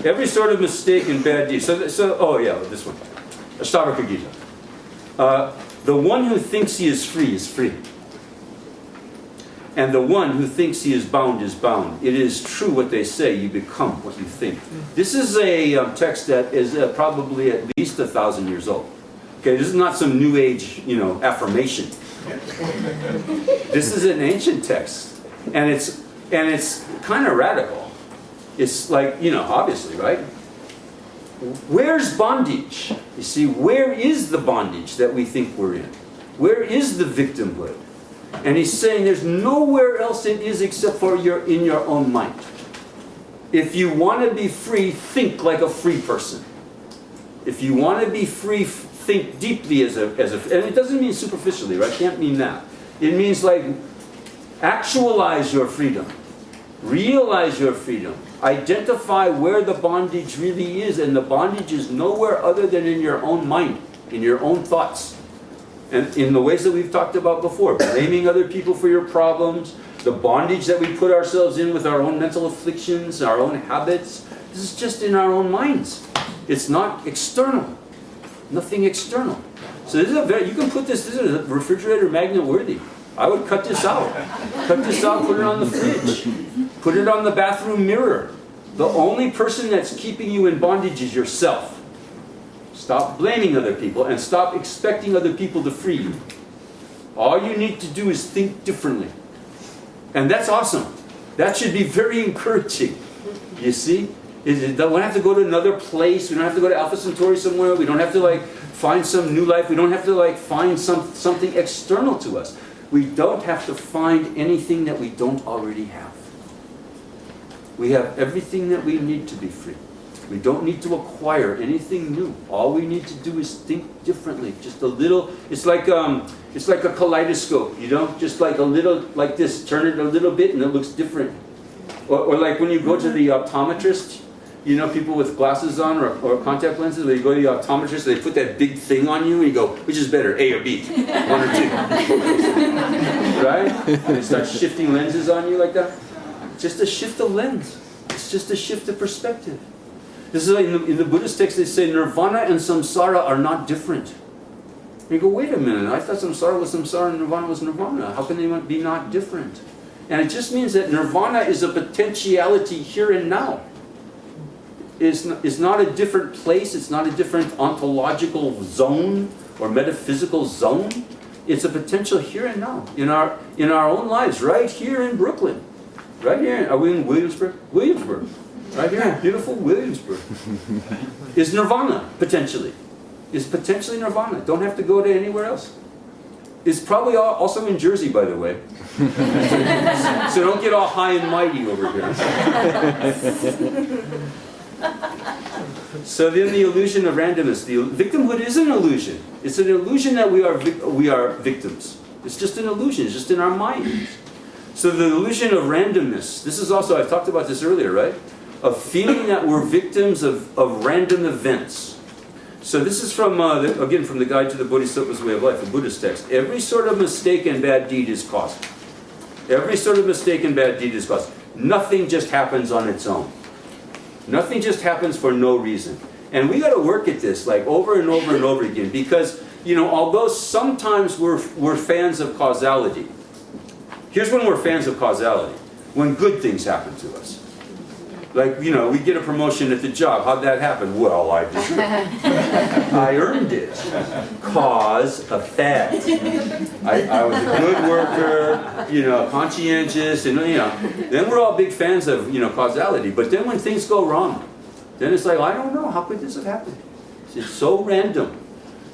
Every sort of mistake and bad deed. Oh yeah, this one. Ashtavakra Gita. The one who thinks he is free. And the one who thinks he is bound is bound. It is true what they say, you become what you think. This is a text that is probably at least 1,000 years old. Okay, this is not some new age, affirmation. This is an ancient text. And it's kind of radical. It's like, obviously, right? Where's bondage? You see, where is the bondage that we think we're in? Where is the victimhood? And he's saying there's nowhere else it is except for in your own mind. If you want to be free, think like a free person. If you want to be free, think deeply as a and it doesn't mean superficially, right? Can't mean that. It means like actualize your freedom. Realize your freedom. Identify where the bondage really is, and the bondage is nowhere other than in your own mind, in your own thoughts. And in the ways that we've talked about before, blaming other people for your problems, the bondage that we put ourselves in with our own mental afflictions, our own habits, this is just in our own minds. It's not external. Nothing external. So this is you can put this is a refrigerator magnet worthy. I would cut this out. Cut this out, put it on the fridge. Put it on the bathroom mirror. The only person that's keeping you in bondage is yourself. Stop blaming other people and stop expecting other people to free you. All you need to do is think differently. And that's awesome. That should be very encouraging. You see? We don't have to go to another place. We don't have to go to Alpha Centauri somewhere. We don't have to find some new life. We don't have to find something external to us. We don't have to find anything that we don't already have. We have everything that we need to be free. We don't need to acquire anything new. All we need to do is think differently. Just a little. It's like a kaleidoscope. Just like a little, like this. Turn it a little bit, and it looks different. Or like when you go to the optometrist. People with glasses on or contact lenses. They go to the optometrist. They put that big thing on you, and you go, which is better, A or B, 1 or 2, right? And they start shifting lenses on you like that. Just a shift of lens. It's just a shift of perspective. This is in the Buddhist text. They say nirvana and samsara are not different. And you go, wait a minute. I thought samsara was samsara and nirvana was nirvana. How can they be not different? And it just means that nirvana is a potentiality here and now. It's not a different place. It's not a different ontological zone or metaphysical zone. It's a potential here and now in our own lives, right here in Brooklyn. Right here. Are we in Williamsburg? Williamsburg. Right here in beautiful Williamsburg. Is nirvana, potentially. Is potentially nirvana. Don't have to go to anywhere else. It's probably also in Jersey, by the way. So don't get all high and mighty over here. So then the illusion of randomness. The victimhood is an illusion. It's an illusion that we are victims. It's just an illusion. It's just in our minds. So the illusion of randomness. This is also, I talked about this earlier, right? Of feeling that we're victims of random events. So this is from, again, from the Guide to the Bodhisattva's Way of Life, a Buddhist text. Every sort of mistake and bad deed is caused. Every sort of mistake and bad deed is caused. Nothing just happens on its own. Nothing just happens for no reason. And we got to work at this over and over and over again because, although sometimes we're fans of causality, here's when we're fans of causality. When good things happen to us. Like, we get a promotion at the job. How'd that happen? Well, I deserved it. I earned it. Cause, effect. I was a good worker, conscientious, and then we're all big fans of, causality. But then when things go wrong, then it's like, I don't know, how could this have happened? It's so random.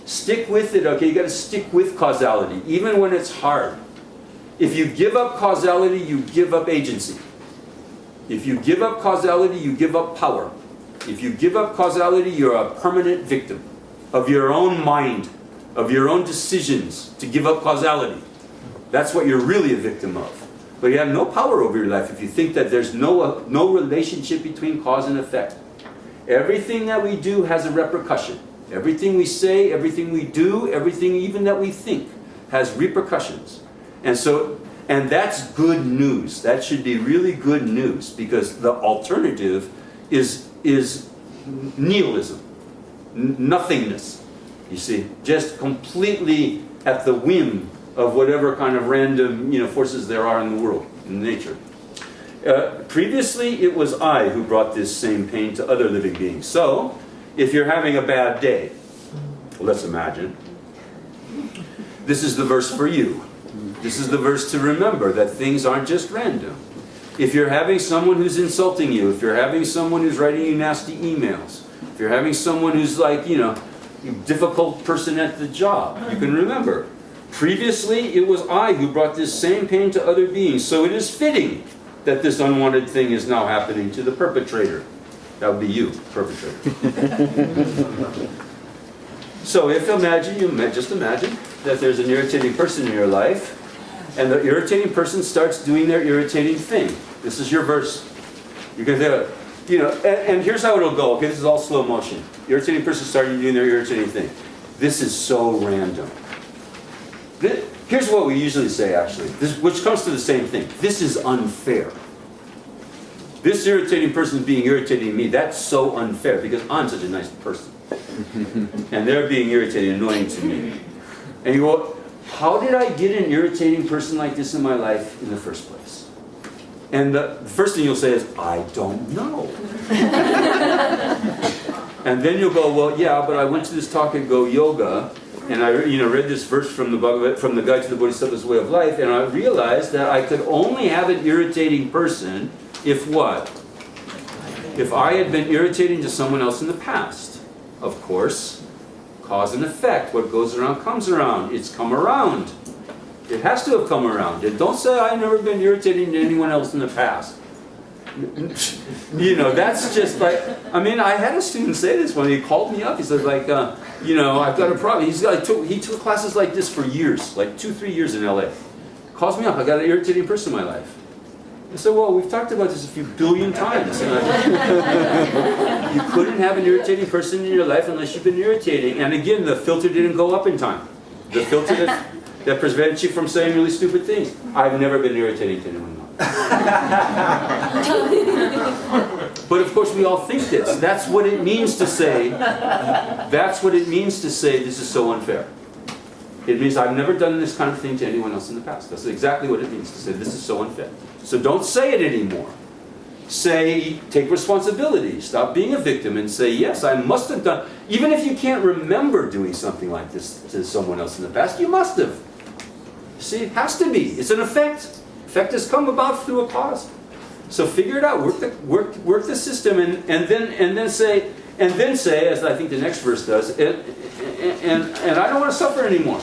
Stick with it, okay? You got to stick with causality, even when it's hard. If you give up causality, you give up agency. If you give up causality, you give up power. If you give up causality, you're a permanent victim of your own mind, of your own decisions to give up causality. That's what you're really a victim of. But you have no power over your life if you think that there's no relationship between cause and effect. Everything that we do has a repercussion. Everything we say, everything we do, everything even that we think has repercussions. And that's good news. That should be really good news because the alternative is is nihilism, nothingness. You see, just completely at the whim of whatever kind of random, forces there are in the world, in nature. Previously, it was I who brought this same pain to other living beings. So, if you're having a bad day, let's imagine, this is the verse for you. This is the verse to remember that things aren't just random. If you're having someone who's insulting you, if you're having someone who's writing you nasty emails, if you're having someone who's like, difficult person at the job, you can remember, previously it was I who brought this same pain to other beings, so it is fitting that this unwanted thing is now happening to the perpetrator. That would be you, perpetrator. So just imagine that there's an irritating person in your life, and the irritating person starts doing their irritating thing. This is your verse. You can do it. And here's how it'll go. Okay, this is all slow motion. Irritating person started doing their irritating thing. This is so random. Here's what we usually say, actually, which comes to the same thing. This is unfair. This irritating person is being irritating me. That's so unfair because I'm such a nice person. And they're being irritating, annoying to me. And you go, how did I get an irritating person like this in my life in the first place? And the first thing you'll say is, I don't know. And then you'll go, well, yeah, but I went to this talk at Go Yoga, and I read this verse from the Guide to the Bodhisattva's Way of Life, and I realized that I could only have an irritating person if what? If I had been irritating to someone else in the past. Of course, cause and effect. What goes around comes around. It's come around. It has to have come around. And don't say I've never been irritating to anyone else in the past. That's just like, I had a student say this when he called me up. He said, I've got a problem. He took classes like this for years, like 2-3 years in LA. Calls me up, I got an irritating person in my life. I said, well, we've talked about this a few billion times. You couldn't have an irritating person in your life unless you've been irritating. And again, the filter didn't go up in time. The filter that prevents you from saying really stupid things. I've never been irritating to anyone else. But of course we all think this. That's what it means to say, this is so unfair. It means I've never done this kind of thing to anyone else in the past. That's exactly what it means to say this is so unfair. So don't say it anymore. Say, take responsibility. Stop being a victim and say, yes, I must have done. Even if you can't remember doing something like this to someone else in the past, you must have. See, it has to be. It's an effect. Effect has come about through a cause. So figure it out. Work the system, and then say, as I think the next verse does, and I don't want to suffer anymore.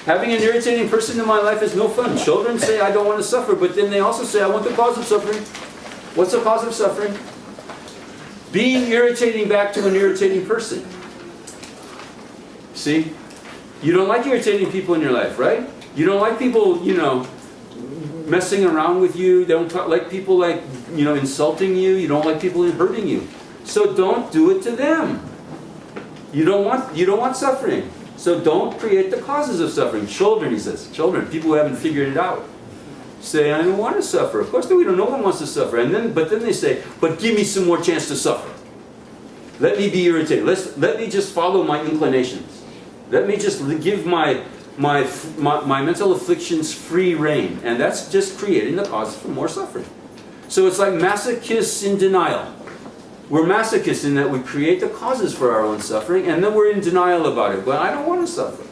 Having an irritating person in my life is no fun. Children say, I don't want to suffer, but then they also say, I want the cause of suffering. What's the cause of suffering? Being irritating back to an irritating person. See? You don't like irritating people in your life, right? You don't like people, messing around with you. They don't like people insulting you. You don't like people hurting you. So don't do it to them. You don't want suffering. So don't create the causes of suffering. Children, he says. Children, people who haven't figured it out. Say, I don't want to suffer. Of course, we don't. No one wants to suffer. But then they say, but give me some more chance to suffer. Let me be irritated. Let me just follow my inclinations. Let me just give my mental afflictions free rein. And that's just creating the cause for more suffering. So it's like masochists in denial. We're masochists in that we create the causes for our own suffering, and then we're in denial about it. But I don't want to suffer.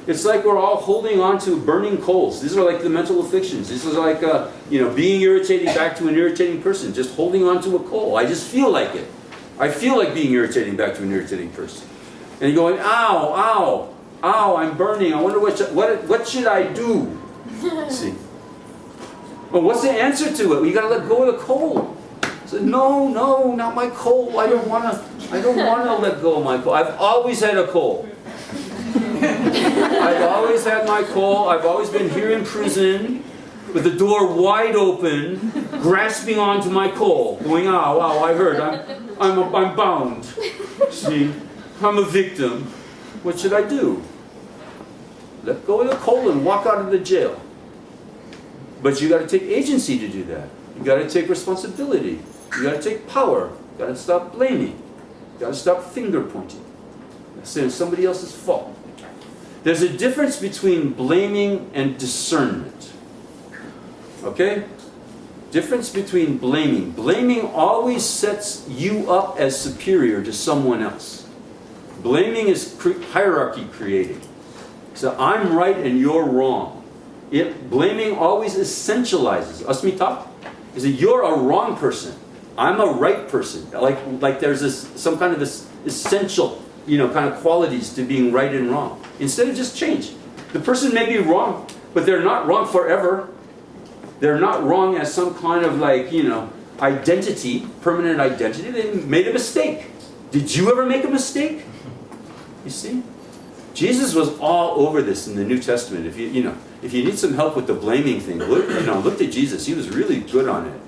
It's like we're all holding on to burning coals. These are like the mental afflictions. This is like, being irritating back to an irritating person. Just holding on to a coal. I just feel like it. I feel like being irritating back to an irritating person. And you're going, ow, ow, ow, I'm burning. I wonder what should I do? See? Well, what's the answer to it? You got to let go of the coal. So, no, not my coal. I don't want to let go of my coal. I've always had a coal. I've always had my coal. I've always been here in prison with the door wide open, grasping onto my coal, going, ow, ow, I hurt. I'm bound. See, I'm a victim. What should I do? Let go of the coal and walk out of the jail. But you got to take agency to do that. You got to take responsibility. You got to take power. You got to stop blaming. You got to stop finger pointing. Saying somebody else's fault. There's a difference between blaming and discernment. Okay? Difference between blaming. Blaming always sets you up as superior to someone else. Blaming is hierarchy creating. So I'm right and you're wrong. Blaming always essentializes. Asmita is that you're a wrong person. I'm a right person. Like there's some kind of this essential, kind of qualities to being right and wrong. Instead of just change. The person may be wrong, but they're not wrong forever. They're not wrong as some kind of identity, permanent identity. They made a mistake. Did you ever make a mistake? You see? Jesus was all over this in the New Testament. If you need some help with the blaming thing, look to Jesus. He was really good on it.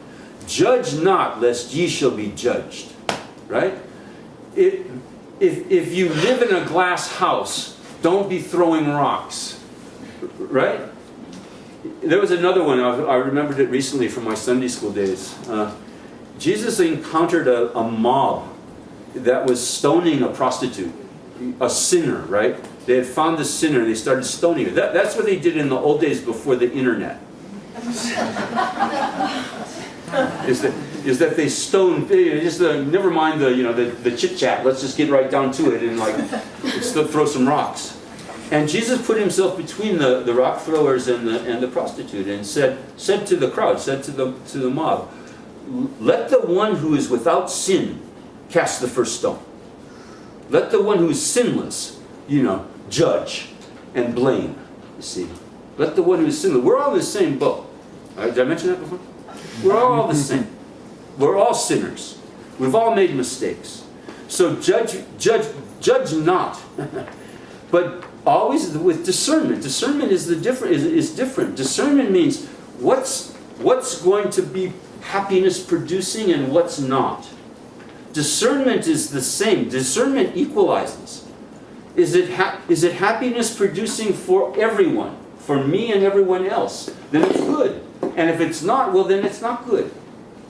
Judge not, lest ye shall be judged. Right? If you live in a glass house, don't be throwing rocks. Right? There was another one. I remembered it recently from my Sunday school days. Jesus encountered a mob that was stoning a prostitute, a sinner, right? They had found the sinner and they started stoning her. That's what they did in the old days before the internet. Is that they stoned, never mind the chit chat. Let's just get right down to it and still throw some rocks. And Jesus put himself between the rock throwers and the prostitute and said to the crowd, said to the mob, let the one who is without sin cast the first stone. Let the one who is sinless, judge and blame. You see, let the one who is sinless. We're all in the same boat. Did I mention that before? We're all the same. We're all sinners. We've all made mistakes. So judge not. But always with discernment. Discernment is different. Discernment means what's going to be happiness producing and what's not. Discernment is the same. Discernment equalizes. Is it happiness producing for everyone, for me and everyone else? Then it's good. And if it's not, well then it's not good.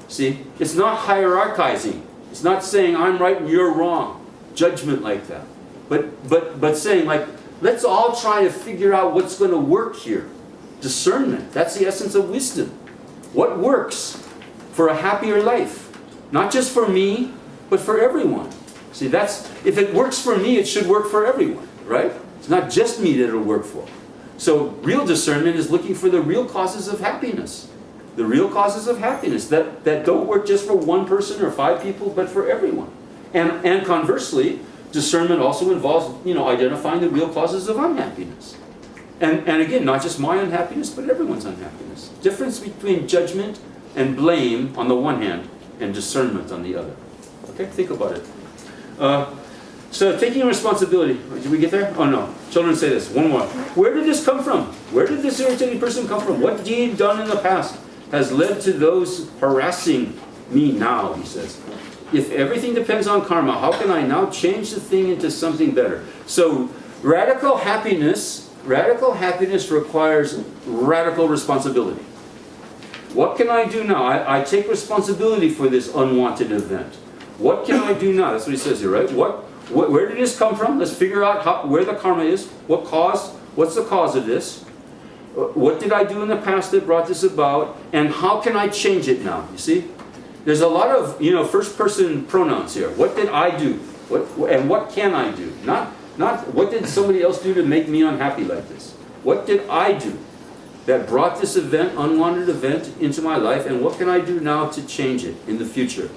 See, it's not hierarchizing. It's not saying I'm right and you're wrong. Judgment like that. But saying let's all try to figure out what's going to work here. Discernment. That's the essence of wisdom. What works for a happier life? Not just for me, but for everyone. See, if it works for me, it should work for everyone, right? It's not just me that it'll work for. So real discernment is looking for the real causes of happiness. The real causes of happiness that don't work just for one person or 5 people, but for everyone. And conversely, discernment also involves, identifying the real causes of unhappiness. And again, not just my unhappiness, but everyone's unhappiness. Difference between judgment and blame on the one hand, and discernment on the other. Okay, think about it. So taking responsibility. Did we get there? Oh no. Children say this. One more. Where did this come from? Where did this irritating person come from? What deed done in the past has led to those harassing me now, he says. If everything depends on karma, how can I now change the thing into something better? So radical happiness requires radical responsibility. What can I do now? I take responsibility for this unwanted event. What can I do now? That's what he says here, right? Where did this come from? Let's figure out where the karma is. What's the cause of this? What did I do in the past that brought this about? And how can I change it now? You see? There's a lot of, first person pronouns here. What did I do? And what can I do? Not what did somebody else do to make me unhappy like this? What did I do that brought this unwanted event into my life, and what can I do now to change it in the future?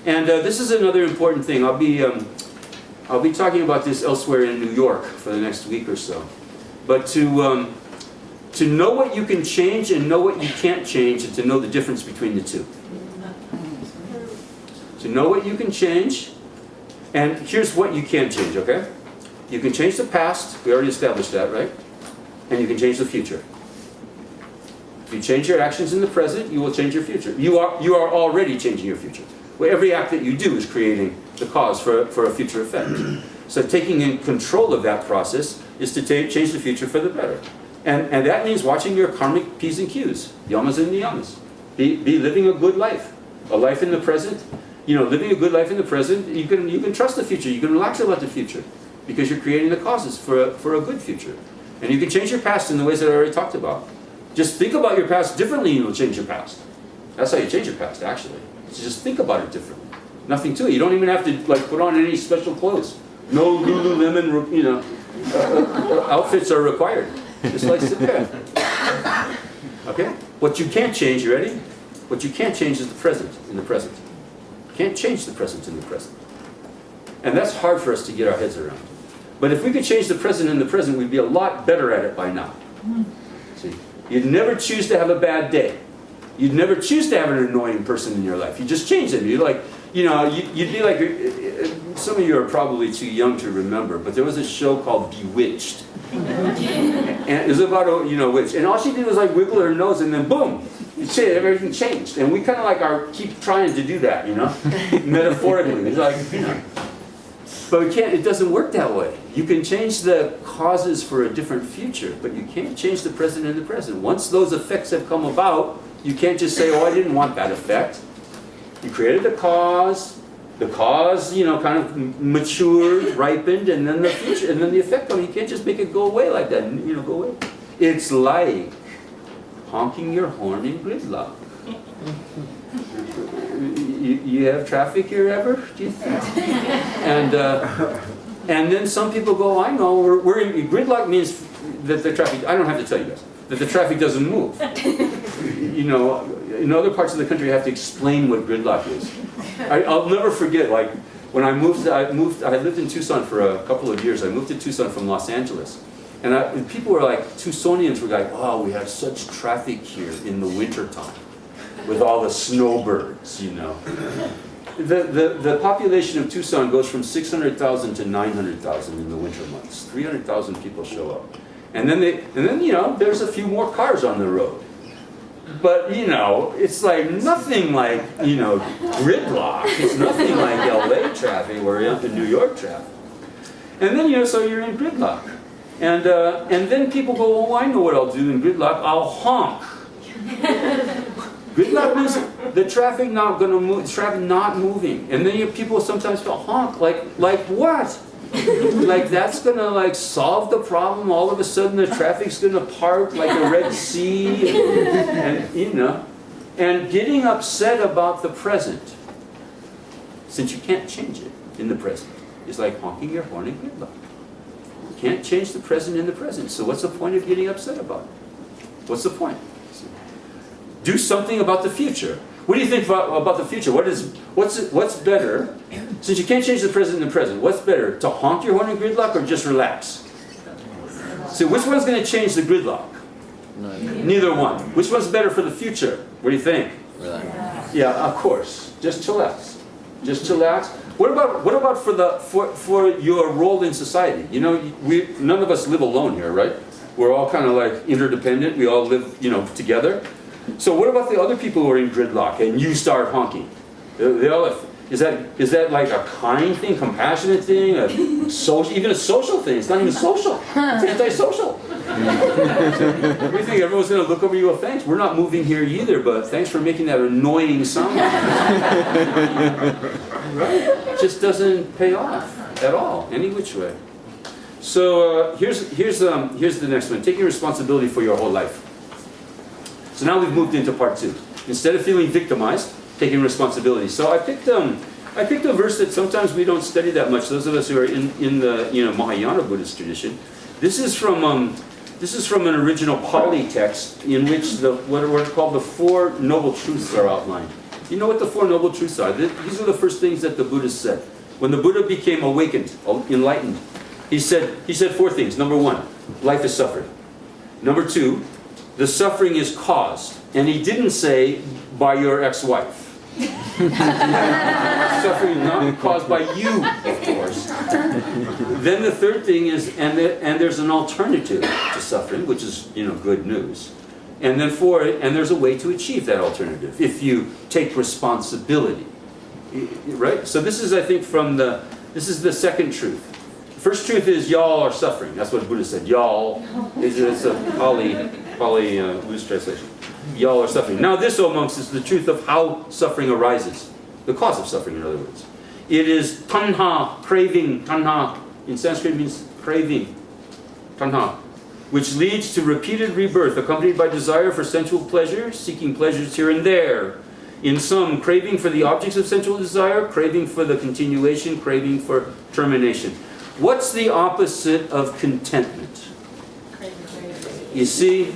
And this is another important thing. I'll be talking about this elsewhere in New York for the next week or so. But to know what you can change and know what you can't change, and to know the difference between the two. To know what you can change, and here's what you can change, okay? You can change the past, we already established that, right? And you can change the future. If you change your actions in the present, you will change your future. You are already changing your future. Well, every act that you do is creating the cause for a future effect. So taking in control of that process is to change the future for the better. And that means watching your karmic P's and Q's, yamas and niyamas. Be living a good life. A life in the present, living a good life in the present, you can trust the future. You can relax about the future because you're creating the causes for a good future. And you can change your past in the ways that I already talked about. Just think about your past differently and you'll change your past. That's how you change your past, actually. So just think about it differently. Nothing to it. You don't even have to put on any special clothes. No Lululemon, outfits are required. Just sit there. Okay? What you can't change, you ready? What you can't change is the present in the present. You can't change the present in the present. And that's hard for us to get our heads around. But if we could change the present in the present, we'd be a lot better at it by now. See? You'd never choose to have a bad day. You'd never choose to have an annoying person in your life. You just change them. You'd be like, some of you are probably too young to remember, but there was a show called Bewitched. And it was about a witch. And all she did was wiggle her nose and then boom, everything changed. And we kind of keep trying to do that, metaphorically. It's but we can't, it doesn't work that way. You can change the causes for a different future, but you can't change the present in the present. Once those effects have come about, you can't just say, oh, I didn't want that effect. You created the cause, kind of matured, ripened, and then the future, and then the effect comes. You can't just make it go away like that, go away. It's like honking your horn in gridlock. You have traffic here ever? Do you think? And then some people go, I know, we're in gridlock means that the traffic, I don't have to tell you guys, that the traffic doesn't move. In other parts of the country you have to explain what gridlock is. I'll never forget, when I lived in Tucson for a couple of years. I moved to Tucson from Los Angeles. And people were Tucsonians were oh, we have such traffic here in the wintertime with all the snowbirds, The population of Tucson goes from 600,000 to 900,000 in the winter months. 300,000 people show up. And then there's a few more cars on the road. But, it's nothing gridlock. It's nothing like LA traffic or in New York traffic. And then, so you're in gridlock. And then people go, oh, I know what I'll do in gridlock. I'll honk. Gridlock means the traffic not going to move, traffic not moving. And then people sometimes go, honk, like what? That's going to solve the problem. All of a sudden the traffic's going to part like a Red Sea. And getting upset about the present, since you can't change it in the present, is like honking your horn in gridlock. You can't change the present in the present. So what's the point of getting upset about it? What's the point? Do something about the future. What do you think about the future? What's better? Since you can't change the present in the present, what's better? To honk your horn in gridlock or just relax? So which one's going to change the gridlock? Neither one. Which one's better for the future? What do you think? Relax. Yeah, of course. Just chillax. Just chillax. What about for your role in society? None of us live alone here, right? We're all kind of interdependent. We all live, together. So what about the other people who are in gridlock and you start honking? Is that like a kind thing, compassionate thing, even a social thing? It's not even social. It's antisocial. We think everyone's going to look over you with thanks. We're not moving here either, but thanks for making that annoying sound. Right? It just doesn't pay off at all, any which way. So here's the next one. Taking responsibility for your whole life. So now we've moved into part 2. Instead of feeling victimized, taking responsibility. So I picked a verse that sometimes we don't study that much. Those of us who are in the Mahayana Buddhist tradition. This is from an original Pali text in which what are called the 4 noble truths are outlined. You know what the 4 noble truths are? These are the first things that the Buddhists said. When the Buddha became awakened, enlightened, he said 4 things. Number 1, life is suffering. Number 2, the suffering is caused. And he didn't say by your ex-wife. Suffering is not caused by you, of course. Then the third thing is, and there's an alternative to suffering, which is good news. And then 4, and there's a way to achieve that alternative if you take responsibility, right? So this is, I think, this is the second truth. First truth is y'all are suffering. That's what Buddha said. Y'all it's a Pali loose translation. y'all are suffering. Now this, O monks, is the truth of how suffering arises. The cause of suffering, in other words. It is tanha, craving. Tanha in Sanskrit means craving. Tanha. Which leads to repeated rebirth, accompanied by desire for sensual pleasure, seeking pleasures here and there. In some, craving for the objects of sensual desire, craving for the continuation, craving for termination. What's the opposite of contentment? You see,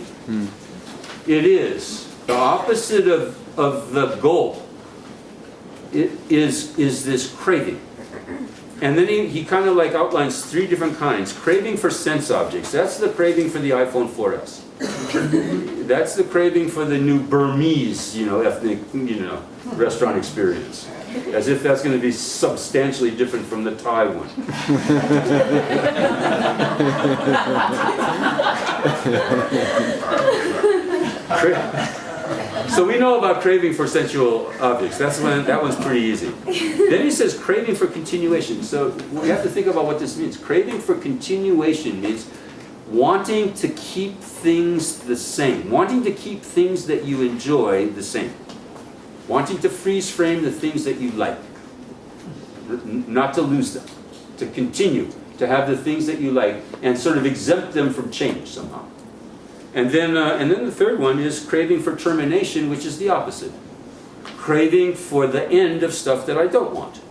it is the opposite of the goal. It is this craving. And then he kind of like outlines 3 different kinds. Craving for sense objects. That's the craving for the iPhone 4S. That's the craving for the new Burmese, ethnic, restaurant experience. As if that's going to be substantially different from the Thai one. So we know about craving for sensual objects. That one's pretty easy. Then he says craving for continuation. So we have to think about what this means. Craving for continuation means wanting to keep things the same. Wanting to keep things that you enjoy the same. Wanting to freeze frame the things that you like. Not to lose them. To continue to have the things that you like and sort of exempt them from change somehow. And then the third one is craving for termination, which is the opposite. Craving for the end of stuff that I don't want.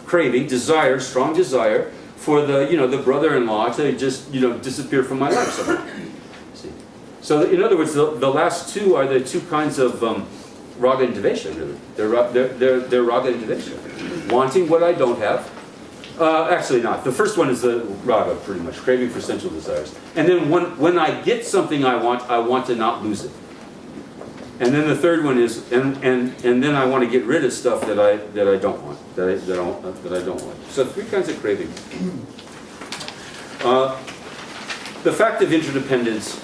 Craving, desire, strong desire for the brother-in-law to just disappear from my life somehow. See? So in other words, the last 2 are the 2 kinds of raga and devesha, really. They're raga and devesha. Wanting what I don't have. Actually not. The first one is the raga, pretty much. Craving for sensual desires. And then when I get something I want to not lose it. And then the third one is, and then I want to get rid of stuff that I don't want. That I don't want. So 3 kinds of craving. The fact of interdependence.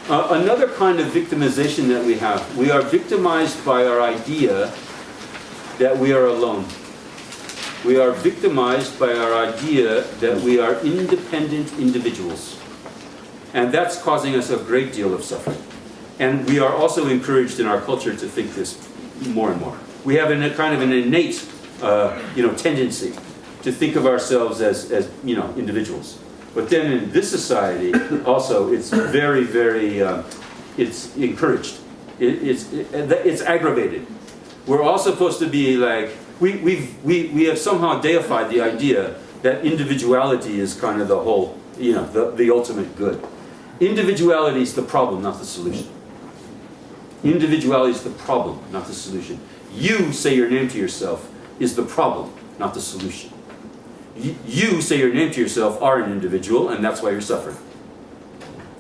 Another kind of victimization that we have. We are victimized by our idea that we are alone. We are victimized by our idea that we are independent individuals. And that's causing us a great deal of suffering. And we are also encouraged in our culture to think this more and more. We have a kind of an innate tendency to think of ourselves as individuals. But then in this society, also, it's very, very, it's encouraged. It's aggravated. We're all supposed to be like, we have somehow deified the idea that individuality is kind of the whole, the ultimate good. Individuality is the problem, not the solution. Individuality is the problem, not the solution. You say your name to yourself is the problem, not the solution. You say your name to yourself are an individual, and that's why you're suffering.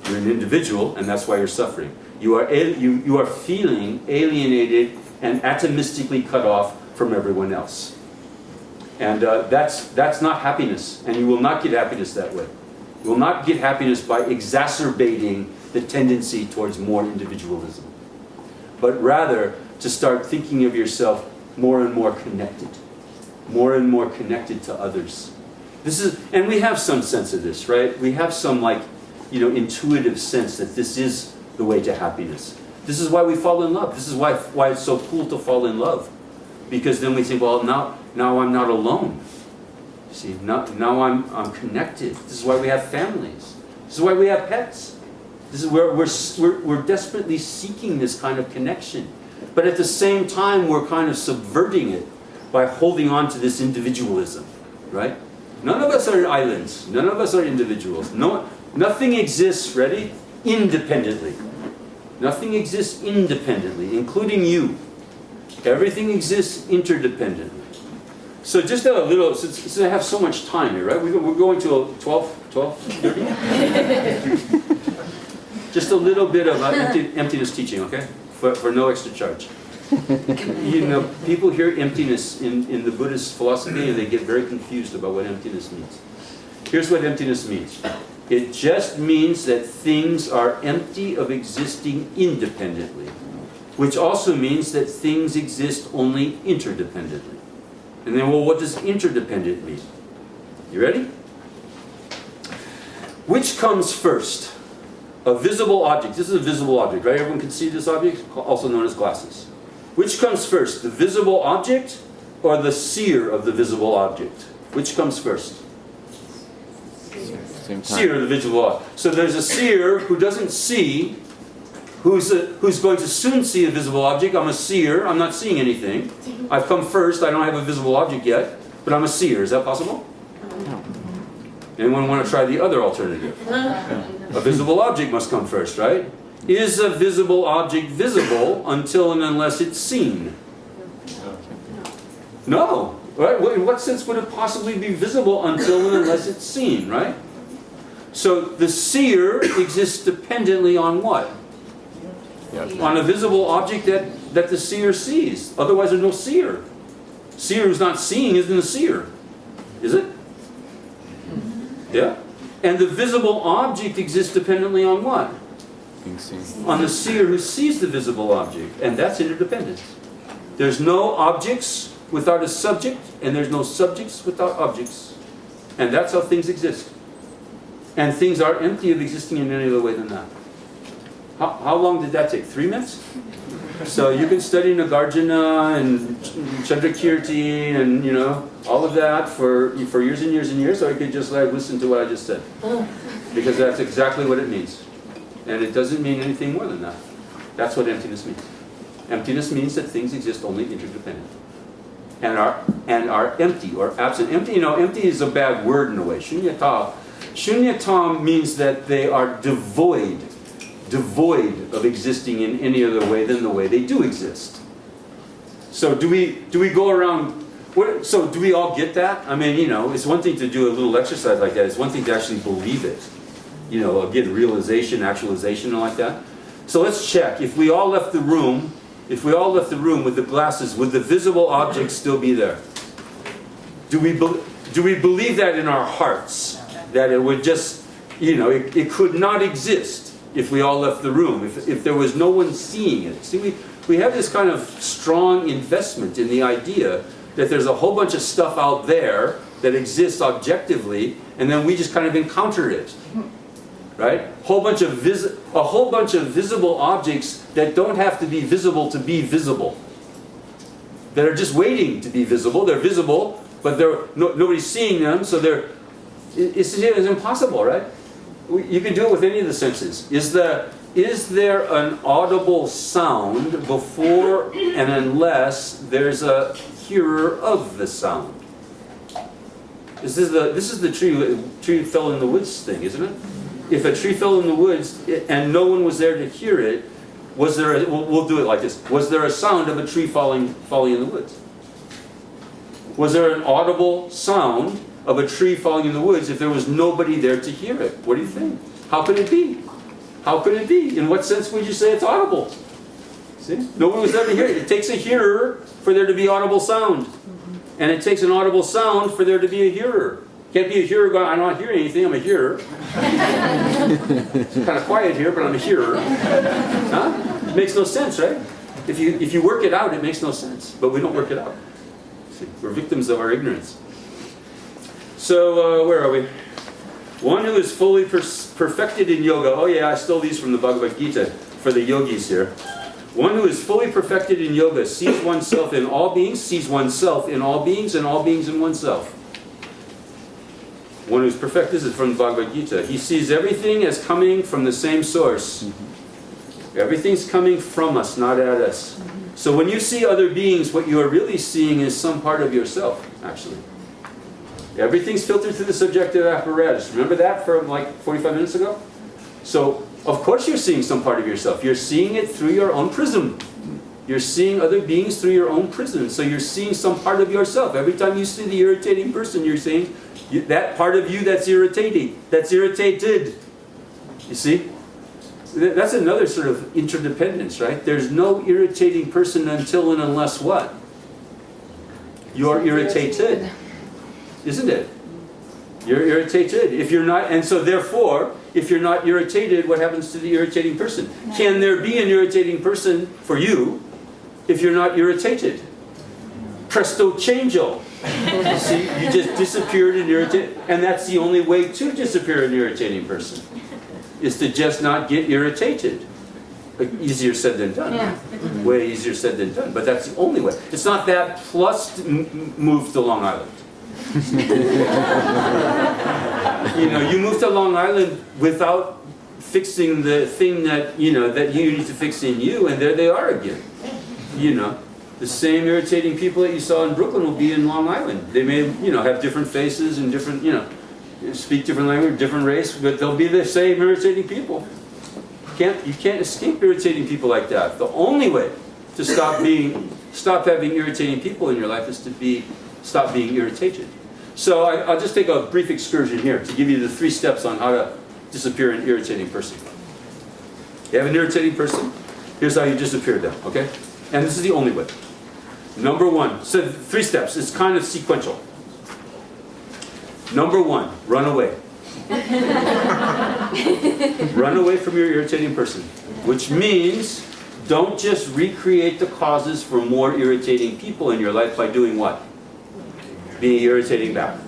You're an individual, and that's why you're suffering. You are feeling alienated and atomistically cut off from everyone else. And that's not happiness, and you will not get happiness that way. You will not get happiness by exacerbating the tendency towards more individualism, but rather to start thinking of yourself more and more connected to others. And we have some sense of this, right? We have some intuitive sense that this is the way to happiness. This is why we fall in love. This is why it's so cool to fall in love. Because then we think, well, now I'm not alone. See, now I'm connected. This is why we have families. This is why we have pets. This is where we're desperately seeking this kind of connection. But at the same time, we're kind of subverting it by holding on to this individualism, right? None of us are islands. None of us are individuals. Nothing exists, ready? Independently. Nothing exists independently, including you. Everything exists interdependently. So just a little, since I have so much time here, right? We're going to 12:30? Just a little bit of emptiness teaching, okay? For no extra charge. People hear emptiness in the Buddhist philosophy and they get very confused about what emptiness means. Here's what emptiness means. It just means that things are empty of existing independently, which also means that things exist only interdependently. And then, well, what does interdependent mean? You ready? Which comes first? A visible object. This is a visible object, right? Everyone can see this object, also known as glasses. Which comes first, the visible object or the seer of the visible object? Which comes first? Same time. Seer of the visible object. So there's a seer who doesn't see, who's going to soon see a visible object. I'm a seer. I'm not seeing anything. I've come first. I don't have a visible object yet, but I'm a seer. Is that possible? No. Anyone want to try the other alternative? A visible object must come first, right? Is a visible object visible until and unless it's seen? No. Right? In what sense would it possibly be visible until and unless it's seen, right? So the seer exists dependently on what? Yes. On a visible object that the seer sees. Otherwise there's no seer. Seer who's not seeing isn't a seer. Is it? Yeah? And the visible object exists dependently on what? Being seen. On the seer who sees the visible object. And that's interdependence. There's no objects without a subject, and there's no subjects without objects. And that's how things exist. And things are empty of existing in any other way than that. How long did that take? 3 minutes? So you can study Nagarjuna and Chandrakirti and, you know, all of that for years and years and years, or you could just like listen to what I just said. Because that's exactly what it means. And it doesn't mean anything more than that. That's what emptiness means. Emptiness means that things exist only interdependent. And are empty or absent. Empty, you know, empty is a bad word in a way. Shunyata. Shunyata means that they are devoid of existing in any other way than the way they do exist. So do we go around, so do we all get that? I mean, you know, it's one thing to do a little exercise like that. It's one thing to actually believe it. You know, get realization, actualization, and like that. So let's check. If we all left the room with the glasses, would the visible object still be there? Do we believe that in our hearts? That it would just, you know, it could not exist if we all left the room, if there was no one seeing it. See, we have this kind of strong investment in the idea that there's a whole bunch of stuff out there that exists objectively, and then we just kind of encounter it. Right? A whole bunch of visible objects that don't have to be visible. That are just waiting to be visible. They're visible, but nobody's seeing them, so it's impossible, right? You can do it with any of the senses. Is there an audible sound before and unless there's a hearer of the sound? This is the tree fell in the woods thing, isn't it? If a tree fell in the woods and no one was there to hear it, was there? We'll do it like this. Was there a sound of a tree falling in the woods? Was there an audible sound of a tree falling in the woods if there was nobody there to hear it? What do you think? How could it be? How could it be? In what sense would you say it's audible? See? Nobody was there to hear it. It takes a hearer for there to be audible sound. And it takes an audible sound for there to be a hearer. Can't be a hearer going, I'm not hearing anything, I'm a hearer. It's kind of quiet here, but I'm a hearer. Huh? It makes no sense, right? If you work it out, it makes no sense. But we don't work it out. See? We're victims of our ignorance. So, where are we? One who is fully perfected in yoga. Oh yeah, I stole these from the Bhagavad Gita for the yogis here. One who is fully perfected in yoga sees oneself in all beings, sees oneself in all beings, and all beings in oneself. One who's perfect, this is from the Bhagavad Gita. He sees everything as coming from the same source. Everything's coming from us, not at us. So when you see other beings, what you are really seeing is some part of yourself, actually. Everything's filtered through the subjective apparatus. Remember that from like 45 minutes ago? So, of course you're seeing some part of yourself. You're seeing it through your own prism. You're seeing other beings through your own prism. So you're seeing some part of yourself. Every time you see the irritating person, you're seeing that part of you that's irritating, that's irritated. You see? That's another sort of interdependence, right? There's no irritating person until and unless what? You're irritated. Isn't it? You're irritated. If you're not, and so therefore, if you're not irritated, what happens to the irritating person? Can there be an irritating person for you if you're not irritated? Presto changeo. See, you just disappeared and irritated, and that's the only way to disappear an irritating person. is to just not get irritated. Easier said than done. Yeah. Way easier said than done. But that's the only way. It's not that plus move to Long Island. You move to Long Island without fixing the thing that that you need to fix in you, and there they are again. The same irritating people that you saw in Brooklyn will be in Long Island. They may have different faces and different speak different language, different race, but they'll be the same irritating people. You can't escape irritating people like that. The only way to stop having irritating people in your life is to stop being irritated. So I'll just take a brief excursion here to give you the 3 steps on how to disappear an irritating person. You have an irritating person, here's how you disappear them, okay? And this is the only way. Number 1, so 3 steps, it's kind of sequential. Number 1, run away. Run away from your irritating person, which means don't just recreate the causes for more irritating people in your life by doing what? Being irritating back.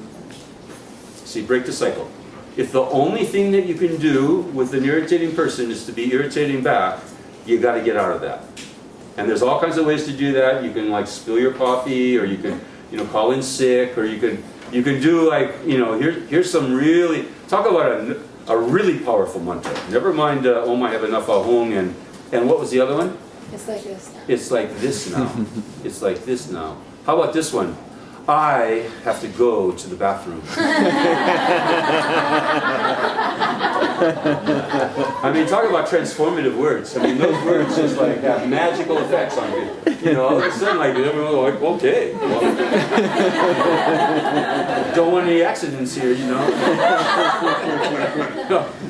See, break the cycle. If the only thing that you can do with an irritating person is to be irritating back, you got to get out of that. And there's all kinds of ways to do that. You can spill your coffee, or you can call in sick, or you can do here's some really talk about a really powerful mantra. Never mind Om I have enough ahong and what was the other one? It's like this now. It's like this now. It's like this now. How about this one? I have to go to the bathroom. I mean, talk about transformative words. I mean, those words just have magical effects on you. All of a sudden, everyone's like, okay. Well, don't want any accidents here, No,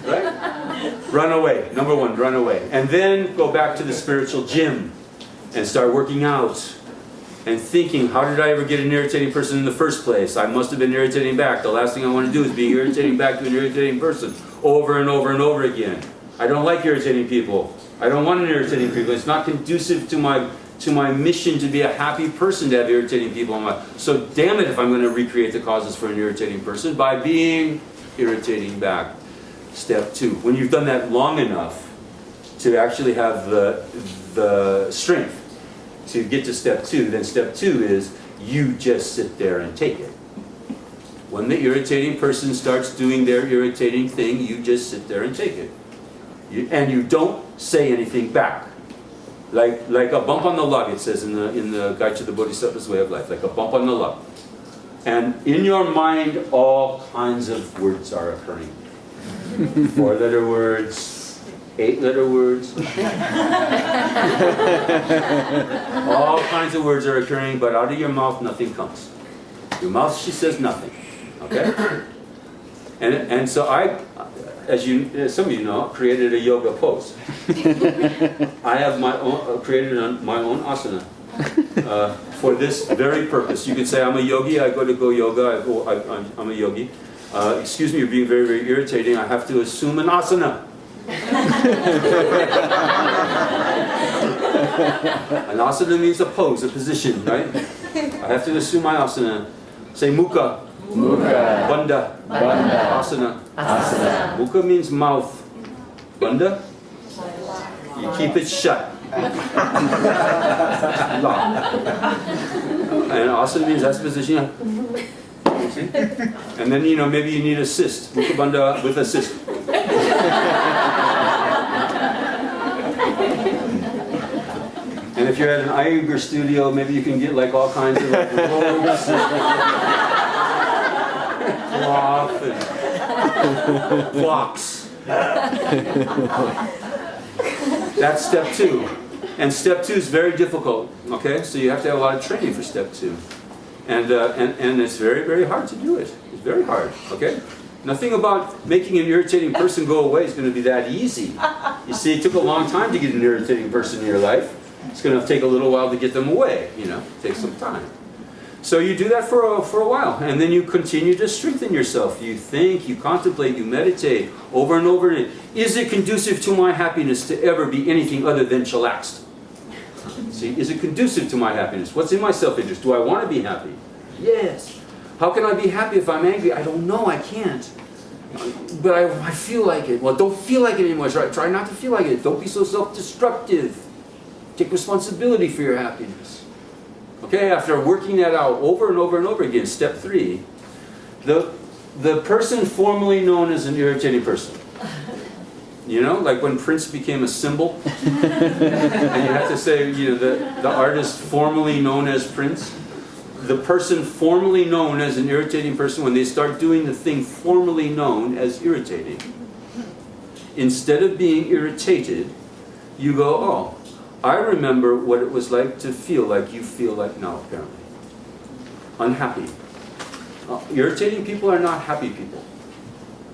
right? Run away. Number 1, run away. And then go back to the spiritual gym and start working out. And thinking, how did I ever get an irritating person in the first place? I must have been irritating back. The last thing I want to do is be irritating back to an irritating person over and over and over again. I don't like irritating people. I don't want an irritating people. It's not conducive to my mission to be a happy person to have irritating people in my life. So damn it if I'm going to recreate the causes for an irritating person by being irritating back. Step 2. When you've done that long enough to actually have the strength to get to step 2, then step 2 is you just sit there and take it. When the irritating person starts doing their irritating thing, you just sit there and take it. And you don't say anything back. Like a bump on the lug, it says in the Guide to the Bodhisattva's Way of Life, like a bump on the lug. And in your mind, all kinds of words are occurring. 4-letter words, 8-letter words. All kinds of words are occurring, but out of your mouth, nothing comes. Your mouth, she says nothing. Okay? And so I, as some of you know, created a yoga pose. I have created my own asana for this very purpose. You could say, I'm a yogi, I go to go yoga, I'm a yogi. Excuse me, you're being very, very irritating. I have to assume an asana. An asana means a pose, a position, right? I have to assume my asana. Say mukha. Mukha. Bandha. Bandha. Asana. Asana. Mukha means mouth. Bandha? You keep it shut. And asana means that's the position. You see? And then, maybe you need assist. Mukha bandha with assist. And if you're at an Iyengar studio, maybe you can get all kinds of robes, cloth, and clocks. That's step 2. And step 2 is very difficult, okay? So you have to have a lot of training for step 2. And it's very, very hard to do it. It's very hard, okay? Nothing about making an irritating person go away is going to be that easy. You see, it took a long time to get an irritating person in your life. It's going to take a little while to get them away, take some time. So you do that for a while, and then you continue to strengthen yourself. You think, you contemplate, you meditate over and over again. Is it conducive to my happiness to ever be anything other than chillaxed? See, is it conducive to my happiness? What's in my self-interest? Do I want to be happy? Yes. How can I be happy if I'm angry? I don't know, I can't. but I feel like it. Well, don't feel like it anymore. Try not to feel like it. Don't be so self-destructive. Take responsibility for your happiness. Okay, after working that out over and over and over again, step 3, the person formerly known as an irritating person. You know, like when Prince became a symbol, and you have to say, you know, the artist formerly known as Prince. The person formerly known as an irritating person, when they start doing the thing formerly known as irritating, instead of being irritated, you go, oh, I remember what it was like to feel like you feel like now, apparently. Unhappy. Irritating people are not happy people.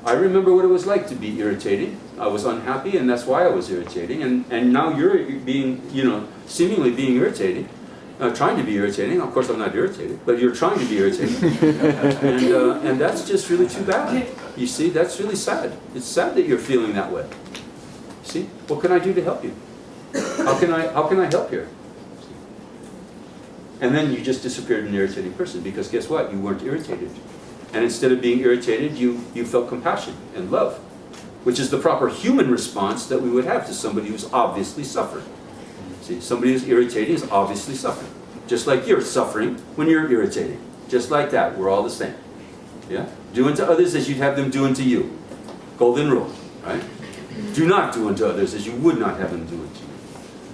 I remember what it was like to be irritated. I was unhappy, and that's why I was irritating. And now you're being, you know, seemingly being irritating. Trying to be irritating. Of course, I'm not irritated, but you're trying to be irritating. And that's just really too bad. You see, that's really sad. It's sad that you're feeling that way. See, what can I do to help you? How can I help here? And then you just disappeared an irritating person, because guess what? You weren't irritated. And instead of being irritated, you felt compassion and love, which is the proper human response that we would have to somebody who's obviously suffering. See, somebody who's irritating is obviously suffering. Just like you're suffering when you're irritating. Just like that, we're all the same. Yeah? Do unto others as you'd have them do unto you. Golden rule, right? Do not do unto others as you would not have them do unto you.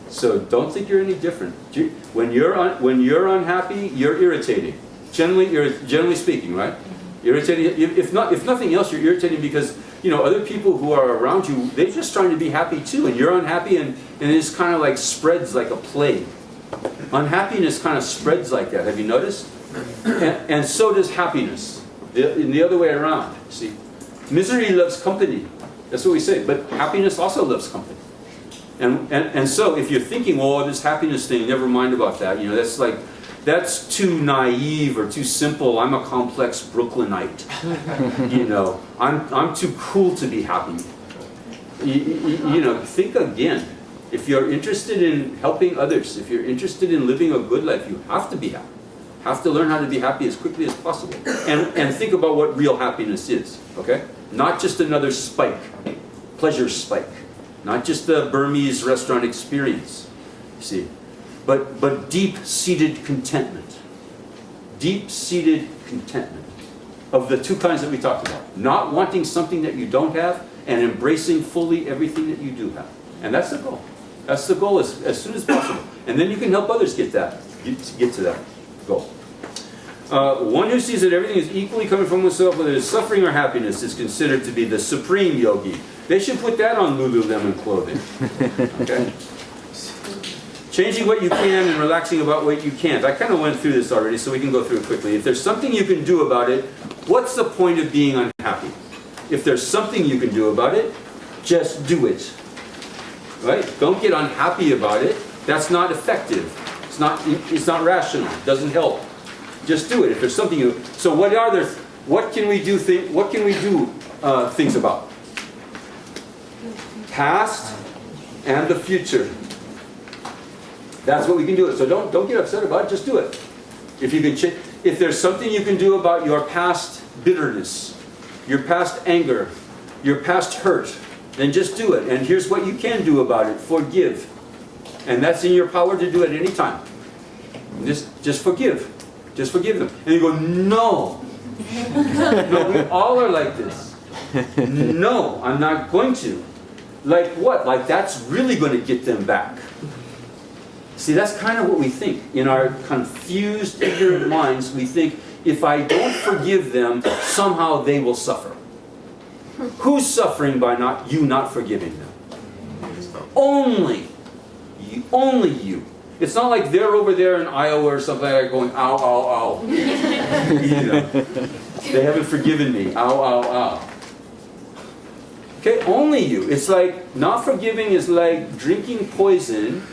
So don't think you're any different. When you're unhappy, you're irritating. Generally speaking, right? Irritating. If nothing else, you're irritating because, you know, other people who are around you, they're just trying to be happy too, and you're unhappy, and it's kind of like spreads like a plague. Unhappiness kind of spreads like that. Have you noticed? And so does happiness. In the other way around. See, misery loves company. That's what we say. But happiness also loves company. And so if you're thinking, oh, this happiness thing, never mind about that. You know, that's too naive or too simple. I'm a complex Brooklynite. You know, I'm too cool to be happy. You know, think again. If you're interested in helping others, if you're interested in living a good life, you have to be happy. Have to learn how to be happy as quickly as possible. And think about what real happiness is, okay? Not just another spike, pleasure spike. Not just the Burmese restaurant experience, you see. But deep-seated contentment. Deep-seated contentment of the two kinds that we talked about. Not wanting something that you don't have and embracing fully everything that you do have. And that's the goal. That's the goal as soon as possible. And then you can help others get to that goal. One who sees that everything is equally coming from oneself, whether it's suffering or happiness, is considered to be the supreme yogi. They should put that on Lululemon clothing. Okay? Changing what you can and relaxing about what you can't. I kind of went through this already, so we can go through it quickly. If there's something you can do about it, what's the point of being unhappy? If there's something you can do about it, just do it. Right? Don't get unhappy about it. That's not effective. It's not rational. It doesn't help. Just do it. If there's something you. So what can we do? Things about? Past and the future. That's what we can do. So don't get upset about it. Just do it. If there's something you can do about your past bitterness, your past anger, your past hurt, then just do it. And here's what you can do about it. Forgive. And that's in your power to do it any time. Just forgive. Just forgive them. And you go, no. No, we all are like this. No, I'm not going to. Like what? Like that's really going to get them back. See, that's kind of what we think. In our confused, ignorant minds, we think, if I don't forgive them, somehow they will suffer. Who's suffering by you not forgiving them? Only you. It's not like they're over there in Iowa or something like that going, ow, ow, ow. You know, they haven't forgiven me. Ow, ow, ow. Okay, only you. It's like, not forgiving is like drinking poison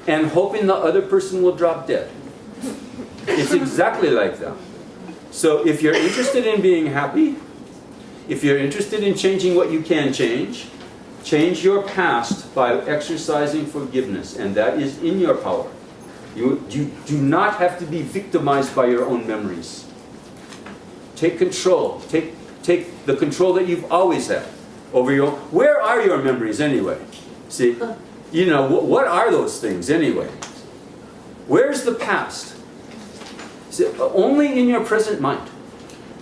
and hoping the other person will drop dead. It's exactly like that. So if you're interested in being happy, if you're interested in changing what you can change your past by exercising forgiveness, and that is in your power. You do not have to be victimized by your own memories. Take control. Take take the control that you've always had over your... Where are your memories anyway? See? You know, what are those things anyway? Where's the past? See, only in your present mind.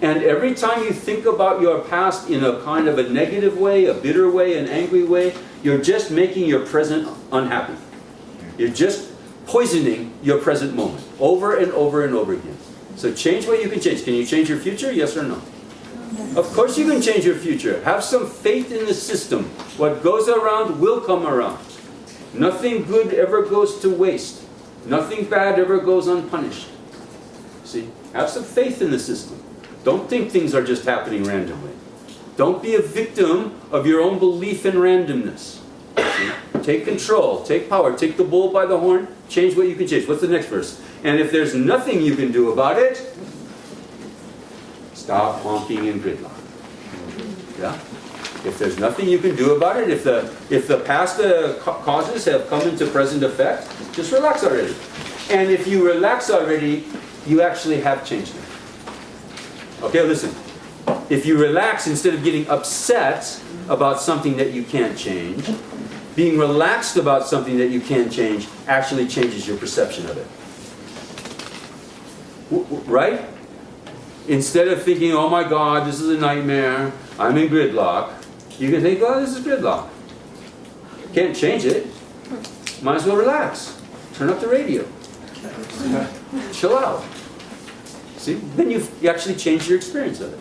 And every time you think about your past in a kind of a negative way, a bitter way, an angry way, you're just making your present unhappy. You're just poisoning your present moment over and over and over again. So change what you can change. Can you change your future? Yes or no? Of course you can change your future. Have some faith in the system. What goes around will come around. Nothing good ever goes to waste. Nothing bad ever goes unpunished. See? Have some faith in the system. Don't think things are just happening randomly. Don't be a victim of your own belief in randomness. See? Take control, take power, take the bull by the horn, change what you can change. What's the next verse? And if there's nothing you can do about it, stop honking in gridlock. Yeah? If there's nothing you can do about it, if the past causes have come into present effect, just relax already. And if you relax already, you actually have changed it. Okay, listen. If you relax instead of getting upset about something that you can't change, being relaxed about something that you can change actually changes your perception of it. Right? Instead of thinking, oh my God, this is a nightmare, I'm in gridlock, you can think, oh, this is gridlock. Can't change it. Might as well relax. Turn up the radio. Chill out. See? Then you actually change your experience of it.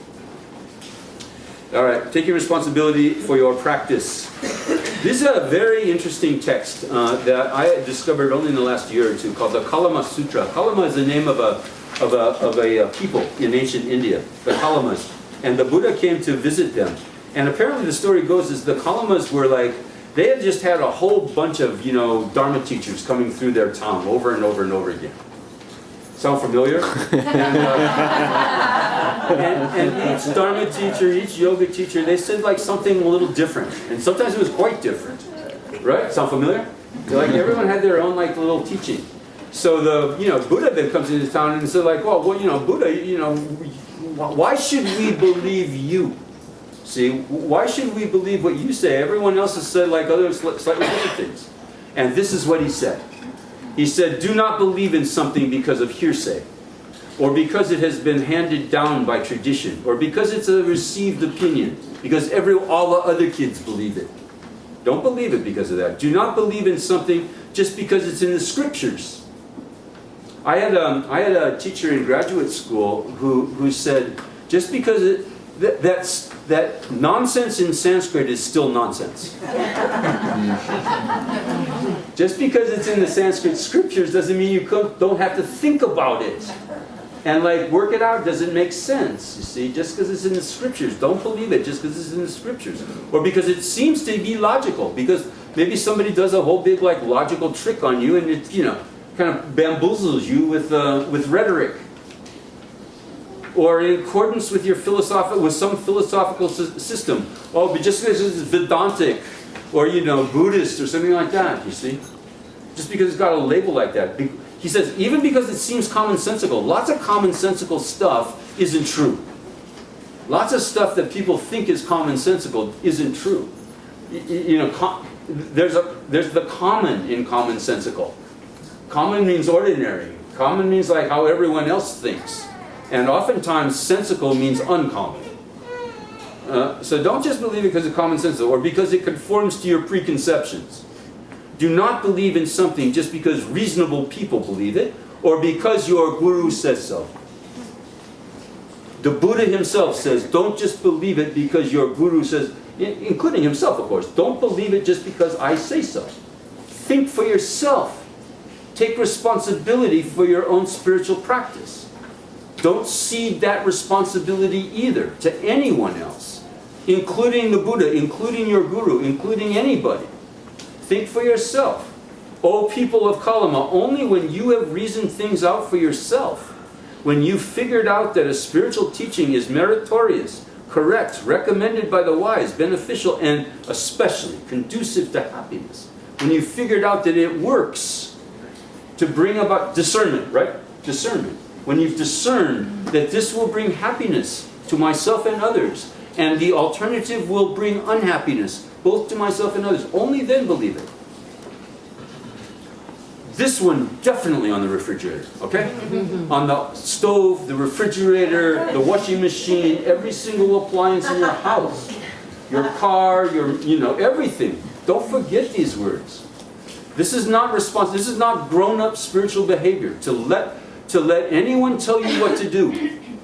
All right, taking responsibility for your practice. This is a very interesting text that I discovered only in the last year or two, called the Kalama Sutra. Kalama is the name of a people in ancient India, the Kalamas. And the Buddha came to visit them. And apparently the story goes is the Kalamas were like, they had just had a whole bunch of, Dharma teachers coming through their town over and over and over again. Sound familiar? and each Dharma teacher, each yoga teacher, they said like something a little different. And sometimes it was quite different. Right? Sound familiar? Like everyone had their own like little teaching. So the Buddha then comes into town and said like, well, Buddha, why should we believe you? See, why should we believe what you say? Everyone else has said like other slightly different things. And this is what he said. He said, do not believe in something because of hearsay, or because it has been handed down by tradition, or because it's a received opinion, because all the other kids believe it. Don't believe it because of that. Do not believe in something just because it's in the scriptures. I had a teacher in graduate school who said, just because that nonsense in Sanskrit is still nonsense. Just because it's in the Sanskrit scriptures doesn't mean you don't have to think about it. And like work it out doesn't make sense, you see. Just because it's in the scriptures, don't believe it just because it's in the scriptures. Or because it seems to be logical. Because maybe somebody does a whole big like logical trick on you and it, kind of bamboozles you with rhetoric. Or in accordance with your some philosophical system. Oh, but just because it's Vedantic, or Buddhist, or something like that. You see, just because it's got a label like that. He says even because it seems commonsensical, lots of commonsensical stuff isn't true. Lots of stuff that people think is commonsensical isn't true. There's the common in commonsensical. Common means ordinary. Common means like how everyone else thinks. And oftentimes, sensical means uncommon. So don't just believe it because it's common sense or because it conforms to your preconceptions. Do not believe in something just because reasonable people believe it or because your guru says so. The Buddha himself says, don't just believe it because your guru says, including himself, of course, don't believe it just because I say so. Think for yourself. Take responsibility for your own spiritual practice. Don't cede that responsibility either to anyone else, including the Buddha, including your guru, including anybody. Think for yourself. O people of Kalama, only when you have reasoned things out for yourself, when you've figured out that a spiritual teaching is meritorious, correct, recommended by the wise, beneficial, and especially conducive to happiness, when you've figured out that it works to bring about discernment, right? Discernment. When you've discerned that this will bring happiness to myself and others, and the alternative will bring unhappiness, both to myself and others. Only then believe it. This one definitely on the refrigerator, okay? On the stove, the refrigerator, the washing machine, every single appliance in your house. Your car, everything. Don't forget these words. This is not this is not grown-up spiritual behavior to let anyone tell you what to do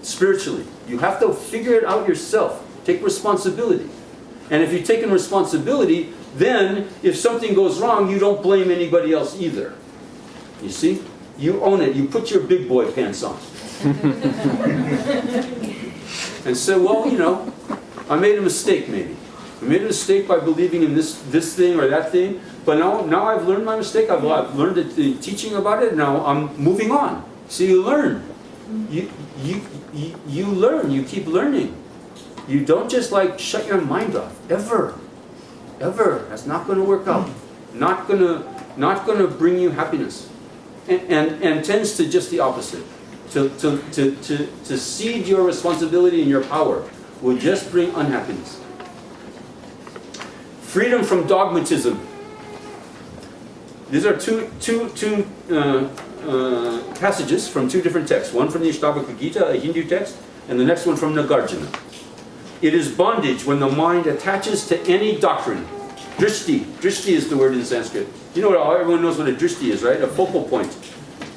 spiritually. You have to figure it out yourself. Take responsibility. And if you've taken responsibility, then if something goes wrong, you don't blame anybody else either. You see? You own it. You put your big boy pants on. And say, well, I made a mistake maybe. I made a mistake by believing in this thing or that thing, but now I've learned my mistake. I've learned the teaching about it. Now I'm moving on. So you learn. You learn. You keep learning. You don't just shut your mind off. Ever. That's not going to work out. Not going to bring you happiness. And tends to just the opposite. To cede your responsibility and your power will just bring unhappiness. Freedom from dogmatism. These are two passages from two different texts. One from the Ashtavakra Gita, a Hindu text, and the next one from Nagarjuna. It is bondage when the mind attaches to any doctrine. Drishti. Drishti is the word in Sanskrit. Everyone knows what a drishti is, right? A focal point.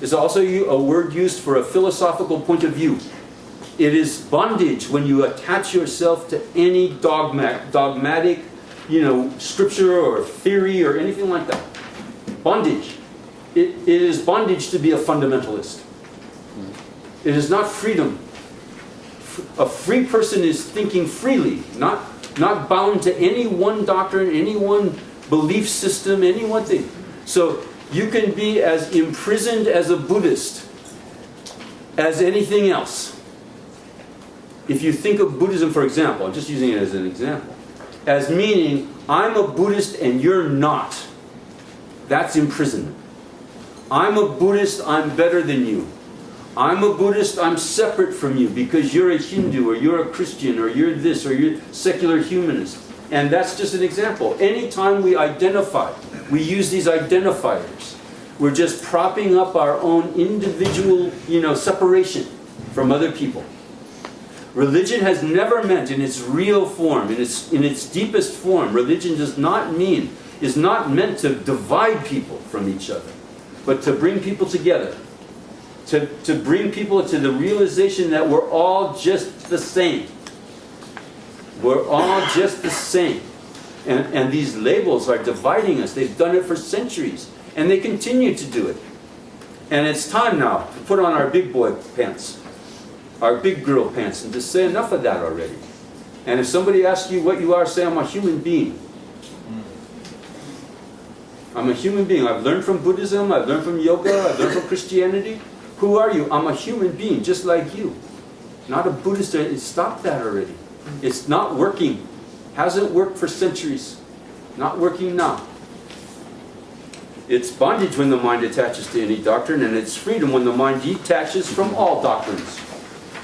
It's also a word used for a philosophical point of view. It is bondage when you attach yourself to any dogmatic, scripture or theory or anything like that. Bondage. It is bondage to be a fundamentalist. It is not freedom. A free person is thinking freely, not bound to any one doctrine, any one belief system, any one thing. So you can be as imprisoned as a Buddhist as anything else. If you think of Buddhism, for example, I'm just using it as an example, as meaning, I'm a Buddhist and you're not. That's imprisonment. I'm a Buddhist, I'm better than you. I'm a Buddhist, I'm separate from you because you're a Hindu or you're a Christian or you're this or you're secular humanist. And that's just an example. Anytime we identify, we use these identifiers. We're just propping up our own individual, separation from other people. Religion has never meant in its real form, in its deepest form, religion is not meant to divide people from each other, but to bring people together. To bring people to the realization that we're all just the same. We're all just the same. And these labels are dividing us. They've done it for centuries. And they continue to do it. And it's time now to put on our big boy pants. Our big girl pants. And to say enough of that already. And if somebody asks you what you are, say, I'm a human being. I'm a human being. I've learned from Buddhism. I've learned from yoga. I've learned from Christianity. Who are you? I'm a human being, just like you. Not a Buddhist. Stop that already. It's not working. Hasn't worked for centuries. Not working now. It's bondage when the mind attaches to any doctrine, and it's freedom when the mind detaches from all doctrines.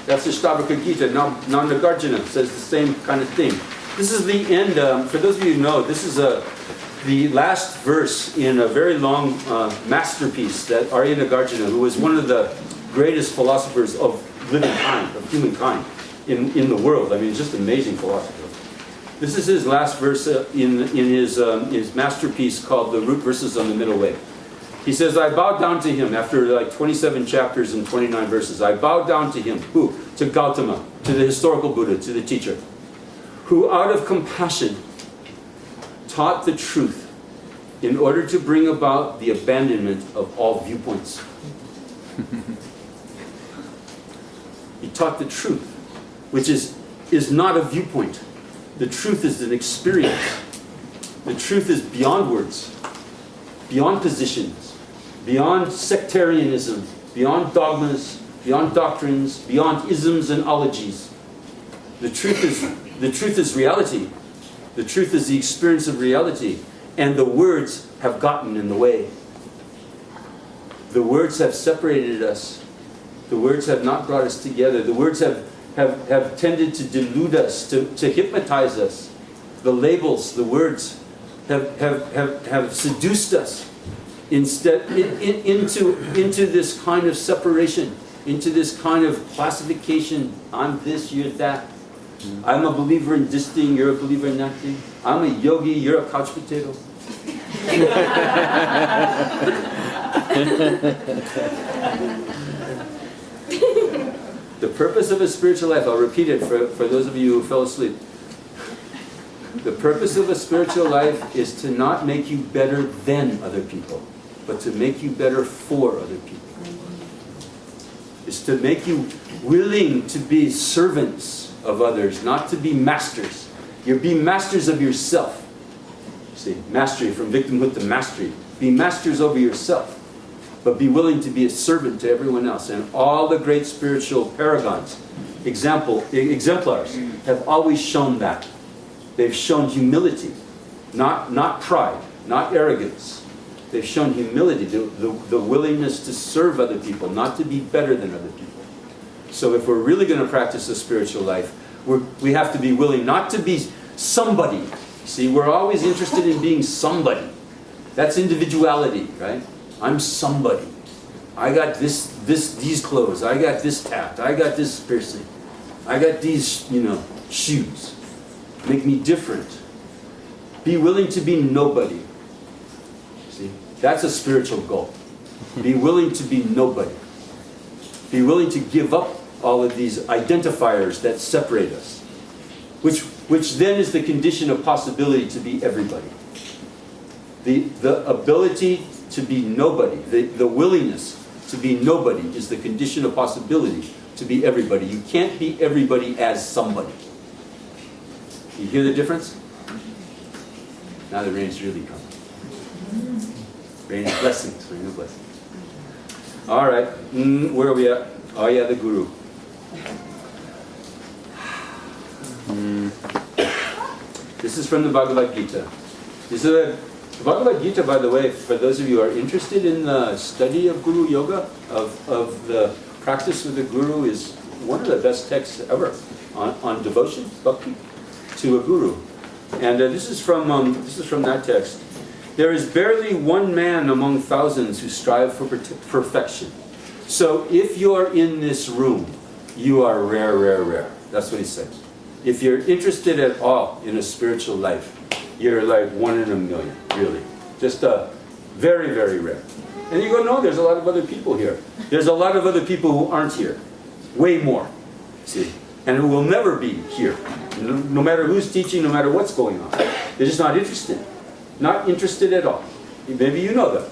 That's the Ashtavakra Gita. Now Nagarjuna says the same kind of thing. This is the end. For those of you who know, this is the last verse in a very long masterpiece that Arya Nagarjuna, who was one of the greatest philosophers of living kind, of humankind in the world. I mean, he's just an amazing philosopher. This is his last verse in his masterpiece called The Root Verses on the Middle Way. He says, I bowed down to him after 27 chapters and 29 verses. I bowed down to him. Who? To Gautama, to the historical Buddha, to the teacher, who out of compassion taught the truth in order to bring about the abandonment of all viewpoints. He taught the truth, which is not a viewpoint. The truth is an experience. The truth is beyond words, beyond positions, beyond sectarianism, beyond dogmas, beyond doctrines, beyond isms and ologies. The truth is reality. The truth is the experience of reality. And the words have gotten in the way. The words have separated us. The words have not brought us together. The words have have tended to delude us, to hypnotize us. The labels, the words have seduced us instead into this kind of separation, into this kind of classification. I'm this, you're that. I'm a believer in this thing, you're a believer in that thing. I'm a yogi, you're a couch potato. The purpose of a spiritual life, I'll repeat it for those of you who fell asleep. The purpose of a spiritual life is to not make you better than other people, but to make you better for other people. It's to make you willing to be servants of others, not to be masters. You're being masters of yourself. See, mastery, from victimhood to mastery. Be masters over yourself, but be willing to be a servant to everyone else. And all the great spiritual paragons, exemplars, have always shown that. They've shown humility, not pride, not arrogance. They've shown humility, the willingness to serve other people, not to be better than other people. So if we're really going to practice a spiritual life, we have to be willing not to be somebody. See, we're always interested in being somebody. That's individuality, right? I'm somebody. I got these clothes. I got this tat. I got this piercing. I got these, shoes. Make me different. Be willing to be nobody. See, that's a spiritual goal. Be willing to be nobody. Be willing to give up all of these identifiers that separate us, which then is the condition of possibility to be everybody. The ability to be nobody, the willingness to be nobody is the condition of possibility to be everybody. You can't be everybody as somebody. You hear the difference? Now the rain's really coming. Rain of blessings, rain of blessings. All right, where are we at? Oh yeah, the guru. This is from the Bhagavad Gita. The Bhagavad Gita, by the way, for those of you who are interested in the study of Guru Yoga, of the practice with the Guru, is one of the best texts ever on devotion, bhakti, to a Guru. And this is from that text. There is barely one man among thousands who strive for perfection. So if you're in this room, you are rare, rare, rare. That's what he said. If you're interested at all in a spiritual life, you're like 1 in a million, really. Just very, very rare. And you go, no, there's a lot of other people here. There's a lot of other people who aren't here. Way more. See? And who will never be here. No matter who's teaching, no matter what's going on. They're just not interested. Not interested at all. Maybe you know them.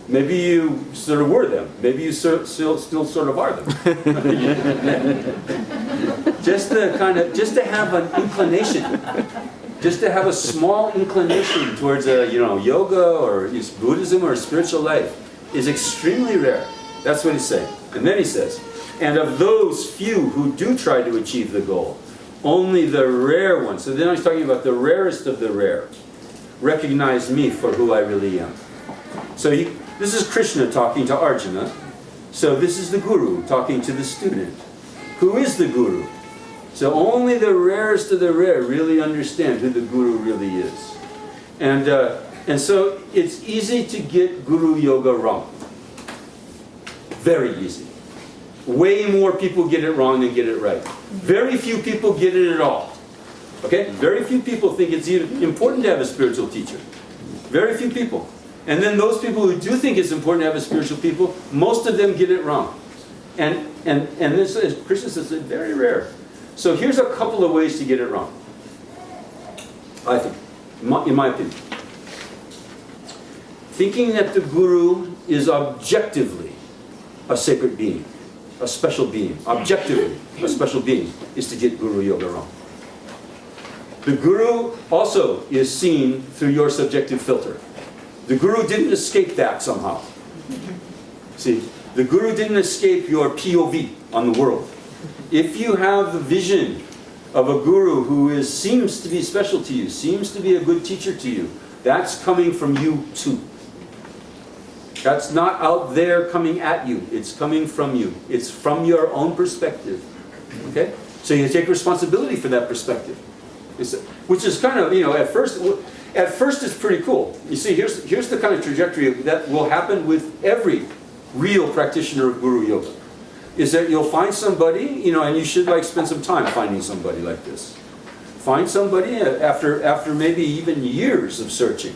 Maybe you sort of were them. Maybe you still sort of are them. Just to have an inclination. Just to have a small inclination towards yoga or Buddhism or a spiritual life is extremely rare. That's what he's saying. And then he says, and of those few who do try to achieve the goal, only the rare ones, so then he's talking about the rarest of the rare, recognize me for who I really am. So this is Krishna talking to Arjuna. So this is the Guru talking to the student. Who is the Guru? So only the rarest of the rare really understand who the Guru really is. And so it's easy to get Guru Yoga wrong. Very easy. Way more people get it wrong than get it right. Very few people get it at all. Okay? Very few people think it's even important to have a spiritual teacher. Very few people. And then those people who do think it's important to have a spiritual people, most of them get it wrong. And this is, Krishna says, it's very rare. So here's a couple of ways to get it wrong. I think, in my opinion. Thinking that the Guru is objectively a sacred being, a special being. Objectively, a special being is to get Guru Yoga wrong. The Guru also is seen through your subjective filter. The Guru didn't escape that somehow. See, the Guru didn't escape your POV on the world. If you have the vision of a Guru who seems to be special to you, seems to be a good teacher to you, that's coming from you too. That's not out there coming at you. It's coming from you. It's from your own perspective. Okay? So you take responsibility for that perspective. Which is kind of, at first it's pretty cool. You see, here's the kind of trajectory that will happen with every real practitioner of Guru Yoga. Is that you'll find somebody, and you should spend some time finding somebody like this. Find somebody after maybe even years of searching,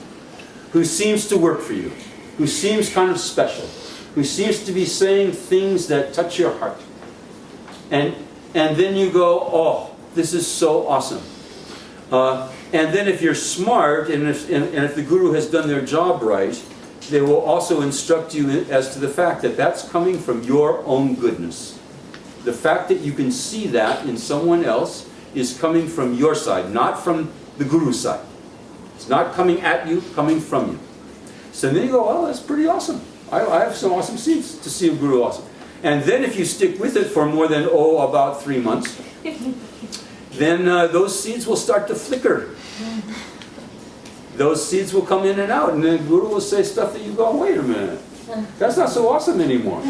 who seems to work for you, who seems kind of special, who seems to be saying things that touch your heart. And then you go, oh, this is so awesome. And then if you're smart, and if the Guru has done their job right, they will also instruct you as to the fact that that's coming from your own goodness. The fact that you can see that in someone else is coming from your side, not from the Guru's side. It's not coming at you, coming from you. So then you go, oh, that's pretty awesome. I have some awesome seeds to see a Guru awesome. And then if you stick with it for more than, about 3 months, then those seeds will start to flicker. Those seeds will come in and out, and the Guru will say stuff that you go, wait a minute, that's not so awesome anymore.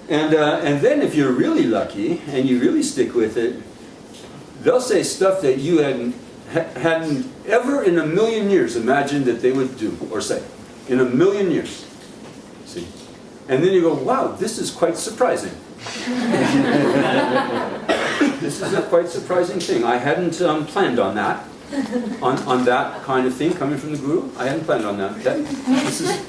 And then if you're really lucky, and you really stick with it, they'll say stuff that you hadn't ever in a million years imagined that they would do or say. In a million years. See? And then you go, wow, this is quite surprising. This is a quite surprising thing. I hadn't planned on that. On that kind of thing coming from the Guru. I hadn't planned on that. This is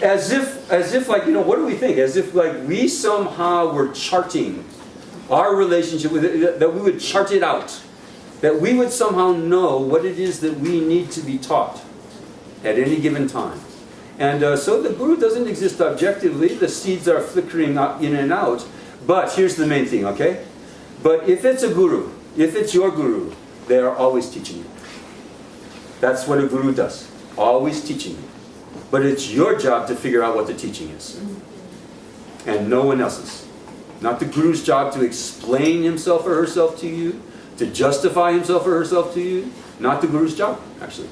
as if what do we think? As if we somehow were charting our relationship with it, that we would chart it out. That we would somehow know what it is that we need to be taught at any given time. And so the Guru doesn't exist objectively. The seeds are flickering in and out. But here's the main thing, okay? But if it's a Guru, if it's your Guru, they are always teaching you. That's what a Guru does. Always teaching you. But it's your job to figure out what the teaching is. And no one else's. Not the Guru's job to explain himself or herself to you, to justify himself or herself to you. Not the Guru's job, actually.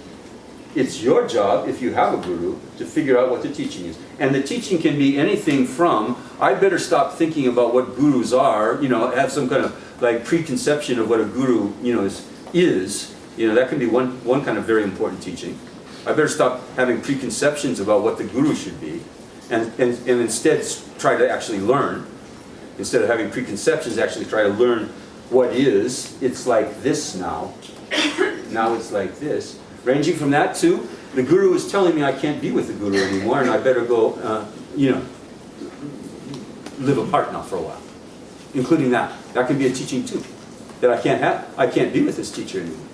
It's your job, if you have a Guru, to figure out what the teaching is. And the teaching can be anything from, I better stop thinking about what Gurus are, have some kind of preconception of what a Guru, is. That can be one kind of very important teaching. I better stop having preconceptions about what the Guru should be, and instead try to actually learn. Instead of having preconceptions, actually try to learn what is. It's like this now. Now it's like this. Ranging from that to, the Guru is telling me I can't be with the Guru anymore, and I better go, live apart now for a while. Including that. That can be a teaching too. That I can't be with this teacher anymore.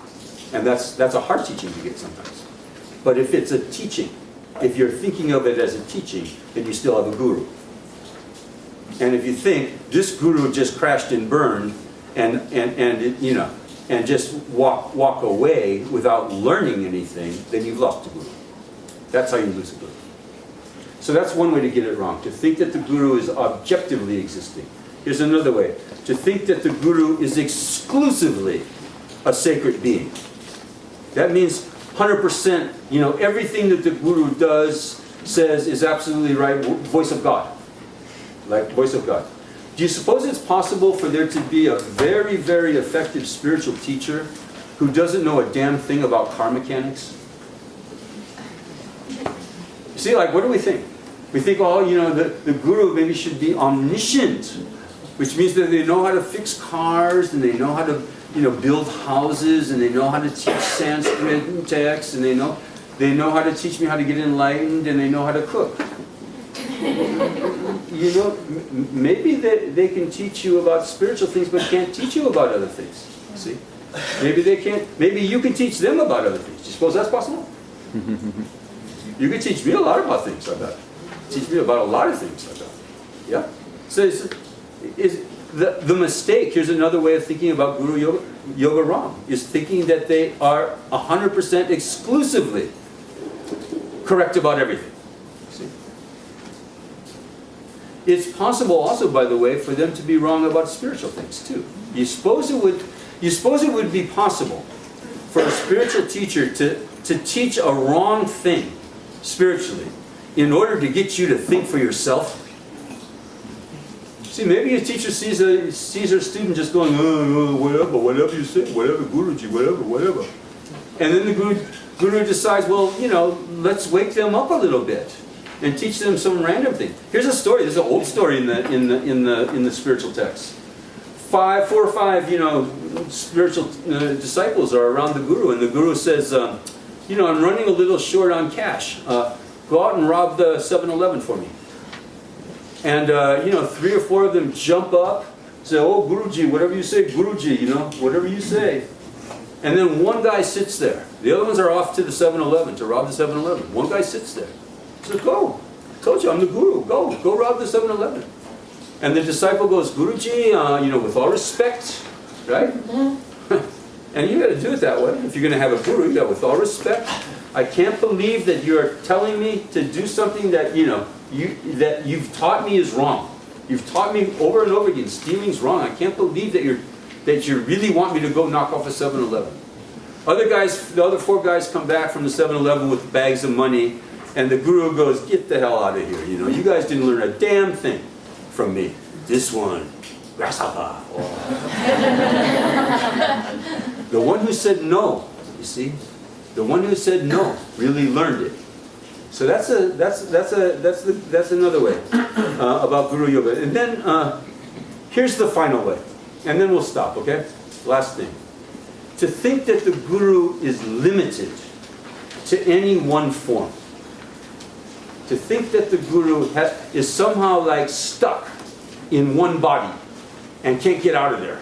And that's a hard teaching to get sometimes. But if it's a teaching, if you're thinking of it as a teaching, then you still have a Guru. And if you think, this Guru just crashed and burned, and just walk away without learning anything, then you've lost the Guru. That's how you lose a Guru. So that's one way to get it wrong, to think that the Guru is objectively existing. Here's another way, to think that the Guru is exclusively a sacred being. That means 100%, everything that the Guru does, says is absolutely right, voice of God. Like voice of God. Do you suppose it's possible for there to be a very, very effective spiritual teacher who doesn't know a damn thing about car mechanics? You see, what do we think? We think, the Guru maybe should be omniscient, which means that they know how to fix cars, and they know how to, build houses, and they know how to teach Sanskrit and texts, and they know how to teach me how to get enlightened, and they know how to cook. Maybe they can teach you about spiritual things, but can't teach you about other things. See? Maybe they can't. Maybe you can teach them about other things. Do you suppose that's possible? You can teach me a lot about things, I bet. Teach me about a lot of things, I bet. Yeah? So the mistake, here's another way of thinking about Guru Yoga wrong, is thinking that they are 100% exclusively correct about everything. See? It's possible also, by the way, for them to be wrong about spiritual things too. You suppose it would be possible for a spiritual teacher to teach a wrong thing spiritually, in order to get you to think for yourself? See, maybe a teacher sees her student just going, whatever you say, whatever, Guruji, whatever. And then the guru decides, well, let's wake them up a little bit and teach them some random thing. Here's a story. There's an old story in the spiritual text. 4 or 5, spiritual disciples are around the guru, and the guru says, I'm running a little short on cash. Go out and rob the 7-Eleven for me. And 3 or 4 of them jump up, say, oh, Guruji, whatever you say, Guruji, whatever you say. And then one guy sits there. The other ones are off to the 7-Eleven to rob the 7-Eleven. One guy sits there. He says, go. I told you, I'm the guru. Go rob the 7-Eleven. And the disciple goes, Guruji, with all respect, right? And you got to do it that way. If you're going to have a guru, you got with all respect. I can't believe that you're telling me to do something that that you've taught me is wrong. You've taught me over and over again, stealing's wrong. I can't believe that you really want me to go knock off a 7-Eleven. The other 4 guys come back from the 7-Eleven with bags of money, and the guru goes, get the hell out of here. You guys didn't learn a damn thing from me. This one, grasshopper. The one who said no, you see, the one who said no really learned it. So that's another way about Guru Yoga. And then here's the final way, and then we'll stop. Okay, last thing. To think that the Guru is limited to any one form. To think that the Guru is somehow like stuck in one body and can't get out of there.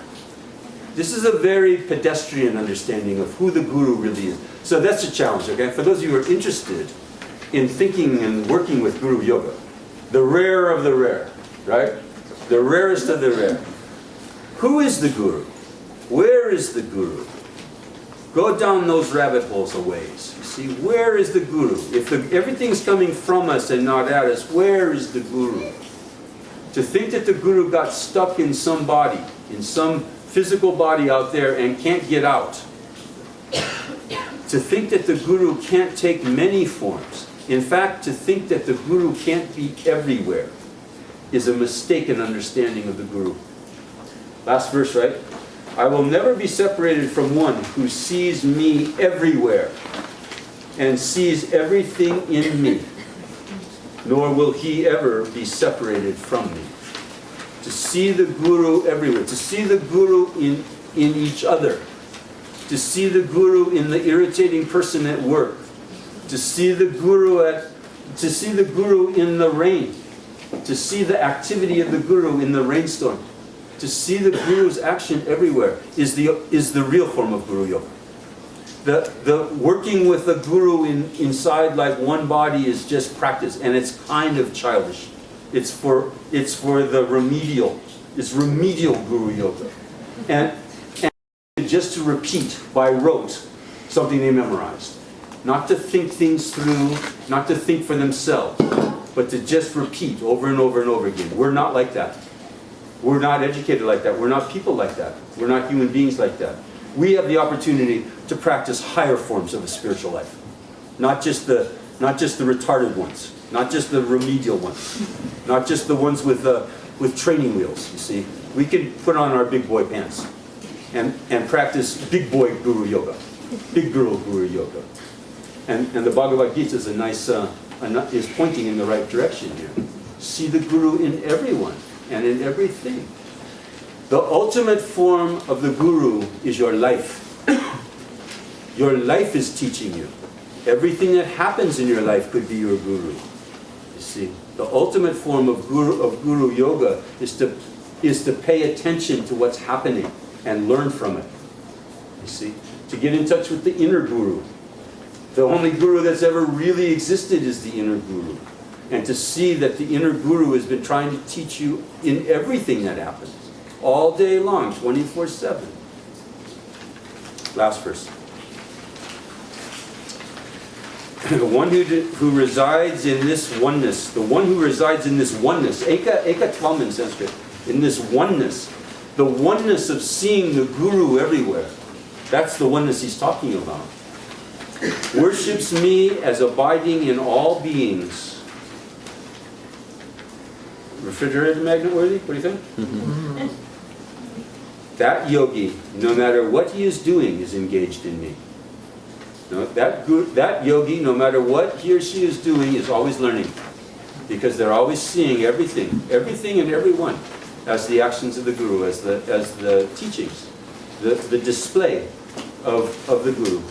This is a very pedestrian understanding of who the Guru really is. So that's a challenge, okay? For those of you who are interested in thinking and working with Guru Yoga, the rare of the rare, right? The rarest of the rare. Who is the Guru? Where is the Guru? Go down those rabbit holes a ways. See, where is the Guru? If everything's coming from us and not at us, where is the Guru? To think that the Guru got stuck in some body, in some physical body out there and can't get out. To think that the Guru can't take many forms. In fact, to think that the Guru can't be everywhere is a mistaken understanding of the Guru. Last verse, right? I will never be separated from one who sees me everywhere and sees everything in me, nor will he ever be separated from me. To see the Guru everywhere, to see the Guru in each other, to see the Guru in the irritating person at work, to see the Guru in the rain, to see the activity of the Guru in the rainstorm, to see the Guru's action everywhere is the real form of Guru Yoga. The working with the Guru inside like one body is just practice, and it's kind of childish. It's for the remedial. It's remedial Guru Yoga. And just to repeat by rote something they memorized. Not to think things through, not to think for themselves, but to just repeat over and over and over again. We're not like that. We're not educated like that. We're not people like that. We're not human beings like that. We have the opportunity to practice higher forms of a spiritual life. Not just the retarded ones. Not just the remedial ones. Not just the ones with training wheels, you see. We can put on our big boy pants and practice big boy Guru Yoga. Big girl Guru Yoga. And the Bhagavad Gita is is pointing in the right direction here. See the Guru in everyone and in everything. The ultimate form of the Guru is your life. Your life is teaching you. Everything that happens in your life could be your Guru. You see, the ultimate form of Guru Yoga is to pay attention to what's happening and learn from it. You see, to get in touch with the inner Guru. The only Guru that's ever really existed is the inner Guru. And to see that the inner Guru has been trying to teach you in everything that happens. All day long, 24/7. Last verse. The one who resides in this oneness, the one who resides in this oneness, Eka Tvam in Sanskrit, in this oneness, the oneness of seeing the Guru everywhere, that's the oneness he's talking about. Worships me as abiding in all beings refrigerator magnet worthy? What do you think? That yogi, no matter what he is doing, is engaged in me. No, that yogi, no matter what he or she is doing, is always learning. Because they're always seeing everything and everyone as the actions of the Guru, as the teachings, the display of the Guru.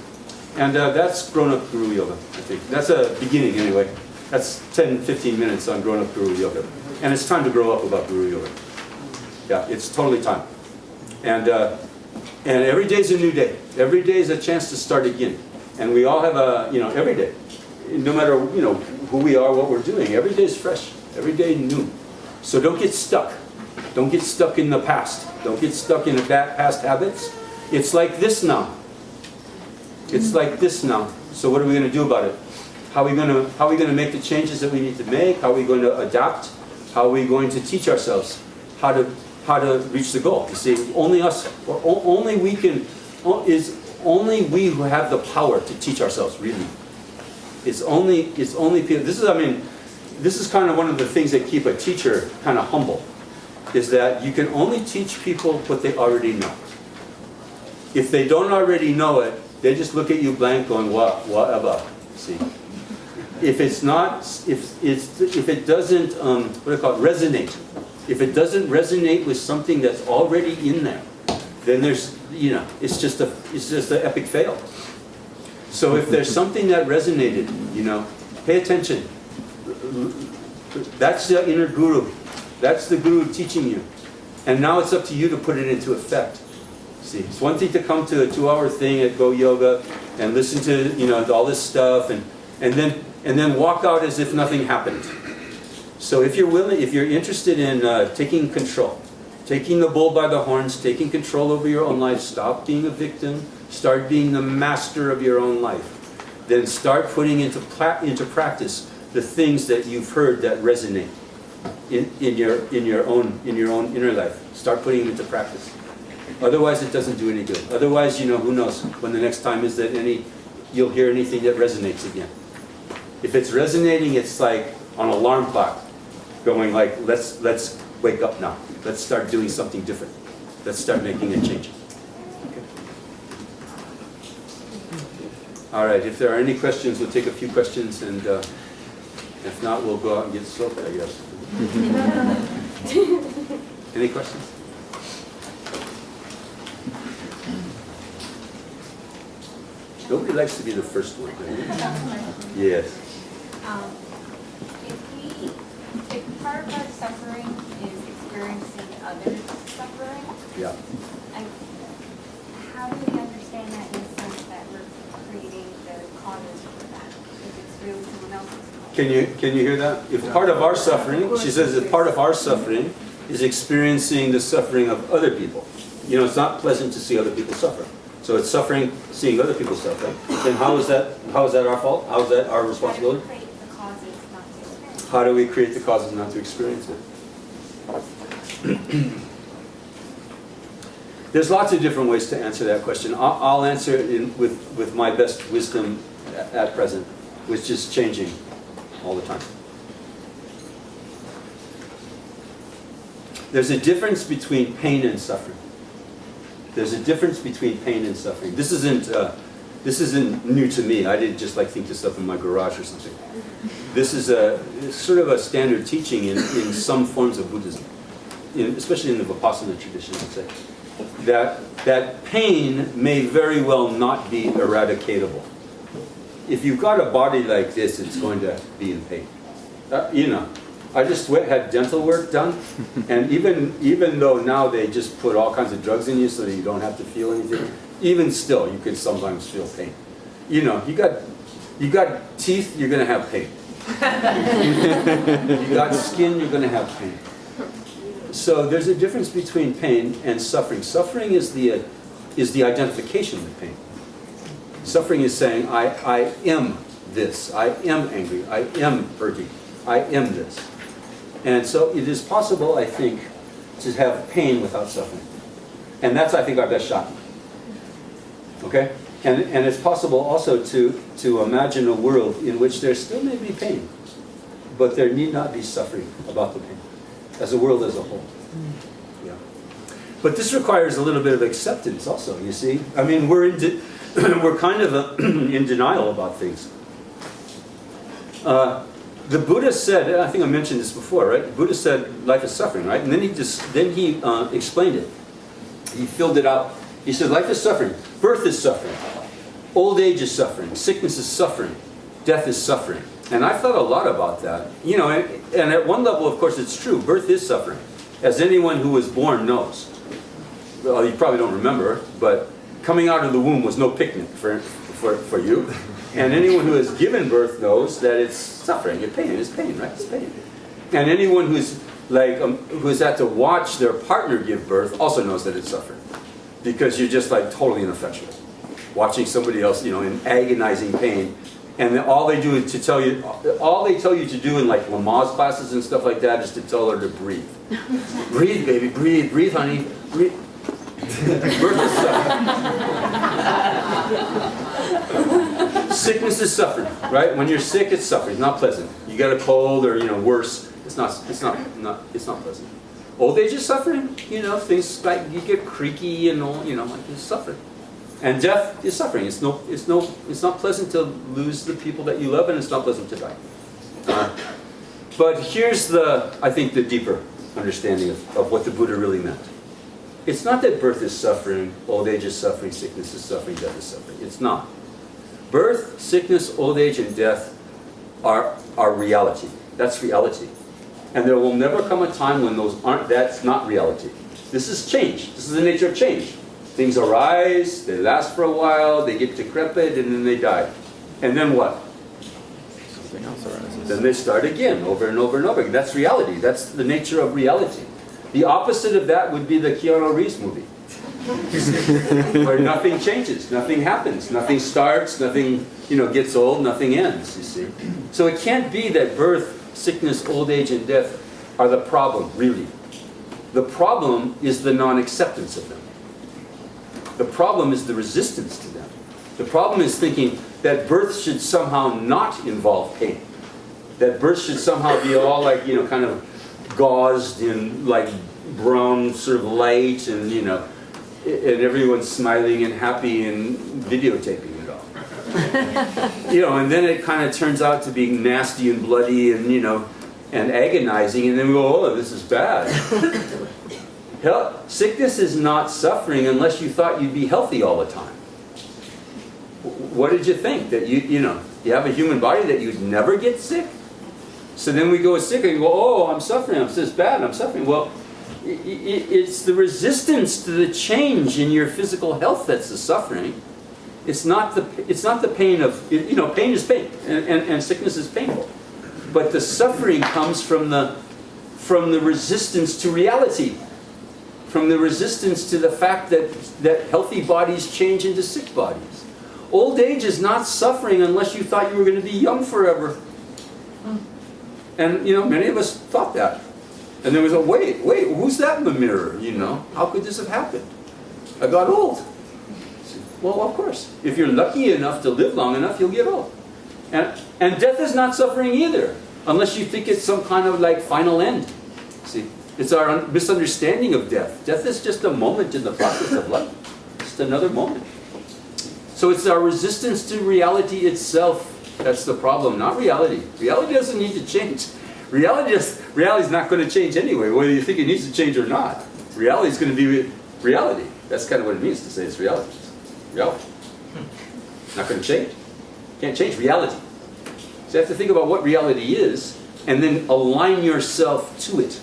And that's grown-up Guru Yoga, I think. That's a beginning anyway. That's 10-15 minutes on grown-up Guru Yoga. And it's time to grow up about Guru Yoga. Yeah, it's totally time. And every day is a new day. Every day is a chance to start again. And we all have every day. No matter, who we are, what we're doing, every day is fresh. Every day new. So don't get stuck. Don't get stuck in the past. Don't get stuck in bad past habits. It's like this now. It's like this now. So what are we going to do about it? How are we going to make the changes that we need to make? How are we going to adapt? How are we going to teach ourselves how to reach the goal? You see, only us, or only we can, is only we who have the power to teach ourselves. Really, it's only people. This is kind of one of the things that keep a teacher kind of humble, is that you can only teach people what they already know. If they don't already know it, they just look at you blank, going, whatever. See, if it's not, if it doesn't, resonate. If it doesn't resonate with something that's already in there, then there's, it's just an epic fail. So if there's something that resonated, pay attention. That's the inner guru. That's the guru teaching you. And now it's up to you to put it into effect. See, it's one thing to come to a 2-hour thing at Go Yoga and listen to all this stuff and then walk out as if nothing happened. So if you're interested in taking control, taking the bull by the horns, taking control over your own life, stop being a victim, start being the master of your own life, then start putting into practice the things that you've heard that resonate in your own inner life. Start putting them into practice. Otherwise, it doesn't do any good. Otherwise, who knows when the next time is that you'll hear anything that resonates again. If it's resonating, it's like an alarm clock going like, let's wake up now. Let's start doing something different. Let's start making a change. Okay. All right, if there are any questions, we'll take a few questions, and if not, we'll go out and get soaked, I guess. Any questions? Nobody likes to be the first one. Yes. If part of our suffering is experiencing others' suffering, Yeah. How do we understand that in the sense that we're creating the causes for that? If it's really someone else's cause? Can you hear that? If part of our suffering, she says, if part of our suffering is experiencing the suffering of other people, it's not pleasant to see other people suffer. So it's suffering, seeing other people suffer. Then how is that our fault? How is that our responsibility? How do we create the causes not to experience it? There's lots of different ways to answer that question. I'll answer it with my best wisdom at present, which is changing all the time. There's a difference between pain and suffering. There's a difference between pain and suffering. This isn't new to me. I didn't just think this up in my garage or something. This is it's sort of a standard teaching in some forms of Buddhism, especially in the Vipassana tradition, I'd say. That pain may very well not be eradicatable. If you've got a body like this, it's going to be in pain. I just had dental work done, and even though now they just put all kinds of drugs in you so that you don't have to feel anything, even still you can sometimes feel pain. You got teeth, you're going to have pain. You got skin, you're going to have pain. So there's a difference between pain and suffering. Suffering is the identification with pain. Suffering is saying, I am this, I am angry, I am hurting, I am this. And so it is possible, I think, to have pain without suffering. And that's, I think, our best shot. Okay? And it's possible also to imagine a world in which there still may be pain, but there need not be suffering about the pain. as a world as a whole. Yeah. But this requires a little bit of acceptance also, you see. I mean, we're kind of in denial about things. The Buddha said, I think I mentioned this before, right? The Buddha said life is suffering, right? And then he explained it. He filled it out. He said life is suffering. Birth is suffering. Old age is suffering. Sickness is suffering. Death is suffering. And I thought a lot about that. You know, and at one level, of course, it's true. Birth is suffering. As anyone who was born knows. Well, you probably don't remember, but coming out of the womb was no picnic for you. And anyone who has given birth knows that it's suffering. It's pain, right? It's pain. And anyone who's had to watch their partner give birth also knows that it's suffering. Because you're just like totally ineffectual. Watching somebody else, you know, in agonizing pain. And then all they do is to tell you, all they tell you to do in like Lama's classes and stuff like that is to tell her to breathe. Breathe, baby, breathe, honey, breathe. Birth is suffering. Sickness is suffering, right? When you're sick, it's suffering. It's not pleasant. You got a cold or, you know, worse. It's not pleasant. Old age is suffering. You know, things like you get creaky and all, you know, like it's suffering. And death is suffering. It's not pleasant to lose the people that you love, and it's not pleasant to die. But here's I think the deeper understanding of what the Buddha really meant. It's not that birth is suffering, old age is suffering, sickness is suffering, death is suffering. It's not. Birth, sickness, old age, and death are reality. That's reality. And there will never come a time when that's not reality. This is change. This is the nature of change. Things arise, they last for a while, they get decrepit, and then they die. And then what? Something else arises. Then they start again, over and over and over again. That's reality. That's the nature of reality. The opposite of that would be the Keanu Reeves movie. Where nothing changes, nothing happens, nothing starts, nothing, you know, gets old, nothing ends, you see. So it can't be that birth, sickness, old age, and death are the problem, really. The problem is the non-acceptance of them. The problem is the resistance to them. The problem is thinking that birth should somehow not involve pain. That birth should somehow be all like, you know, kind of gauzed in like brown sort of light and, you know, and everyone's smiling and happy and videotaping it all. You know, and then it kind of turns out to be nasty and bloody and, you know, and agonizing, and then we go, oh, this is bad. Sickness is not suffering unless you thought you'd be healthy all the time. What did you think? That you have a human body that you'd never get sick? So then we go sick and you go, oh, I'm suffering, I'm just bad, I'm suffering. Well, it's the resistance to the change in your physical health that's the suffering. It's not the pain of, you know, pain is pain, and sickness is painful. But the suffering comes from the resistance to reality. From the resistance to the fact that healthy bodies change into sick bodies. Old age is not suffering unless you thought you were going to be young forever. And, you know, many of us thought that. And there was wait, who's that in the mirror, you know? How could this have happened? I got old. Well, of course. If you're lucky enough to live long enough, you'll get old. And death is not suffering either, unless you think it's some kind of like final end. See? It's our misunderstanding of death. Death is just a moment in the process of life. Just another moment. So it's our resistance to reality itself that's the problem, not reality. Reality doesn't need to change. Reality is not going to change anyway, whether you think it needs to change or not. Reality is going to be reality. That's kind of what it means to say it's reality. Reality. Not going to change. Can't change reality. So you have to think about what reality is and then align yourself to it.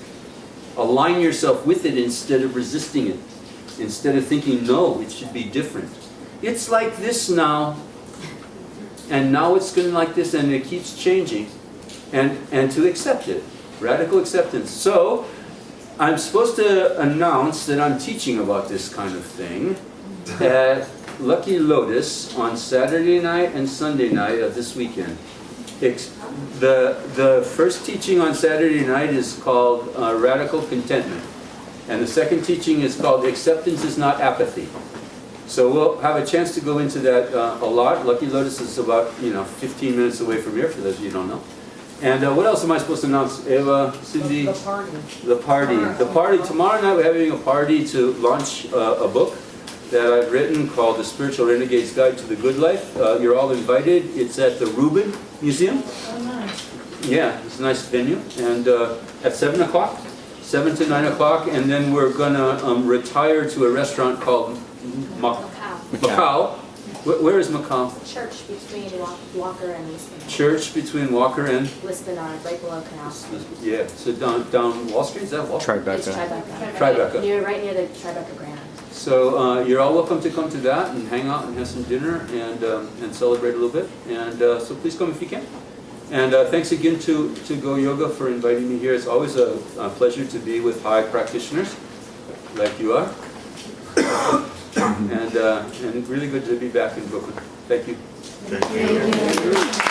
Align yourself with it instead of resisting it. Instead of thinking, no, it should be different. It's like this now, and now it's going like this, and it keeps changing. And to accept it. Radical acceptance. So, I'm supposed to announce that I'm teaching about this kind of thing at Lucky Lotus on Saturday night and Sunday night of this weekend. The first teaching on Saturday night is called Radical Contentment. And the second teaching is called Acceptance is Not Apathy. So we'll have a chance to go into that a lot. Lucky Lotus is about 15 minutes away from here, for those of you who don't know. And what else am I supposed to announce? Eva, Cindy? The party. The party. The party. Tomorrow night we're having a party to launch a book that I've written called The Spiritual Renegade's Guide to the Good Life. You're all invited. It's at the Rubin Museum. Oh, nice. Yeah, it's a nice venue. And at 7 o'clock, 7 to 9 o'clock. And then we're going to retire to a restaurant called Macau. Where is Macau? Church between Walker and Lisbon. Church between Walker and... Lisbon, right below Canal Street. Yeah, so down Wall Street, is that Wall Street? It's Tribeca. Tribeca. Tribeca. Right near the Tribeca Grand. So you're all welcome to come to that and hang out and have some dinner and celebrate a little bit. And so please come if you can. And thanks again to Go Yoga for inviting me here. It's always a pleasure to be with high practitioners like you are. And really good to be back in Brooklyn. Thank you. Thank you.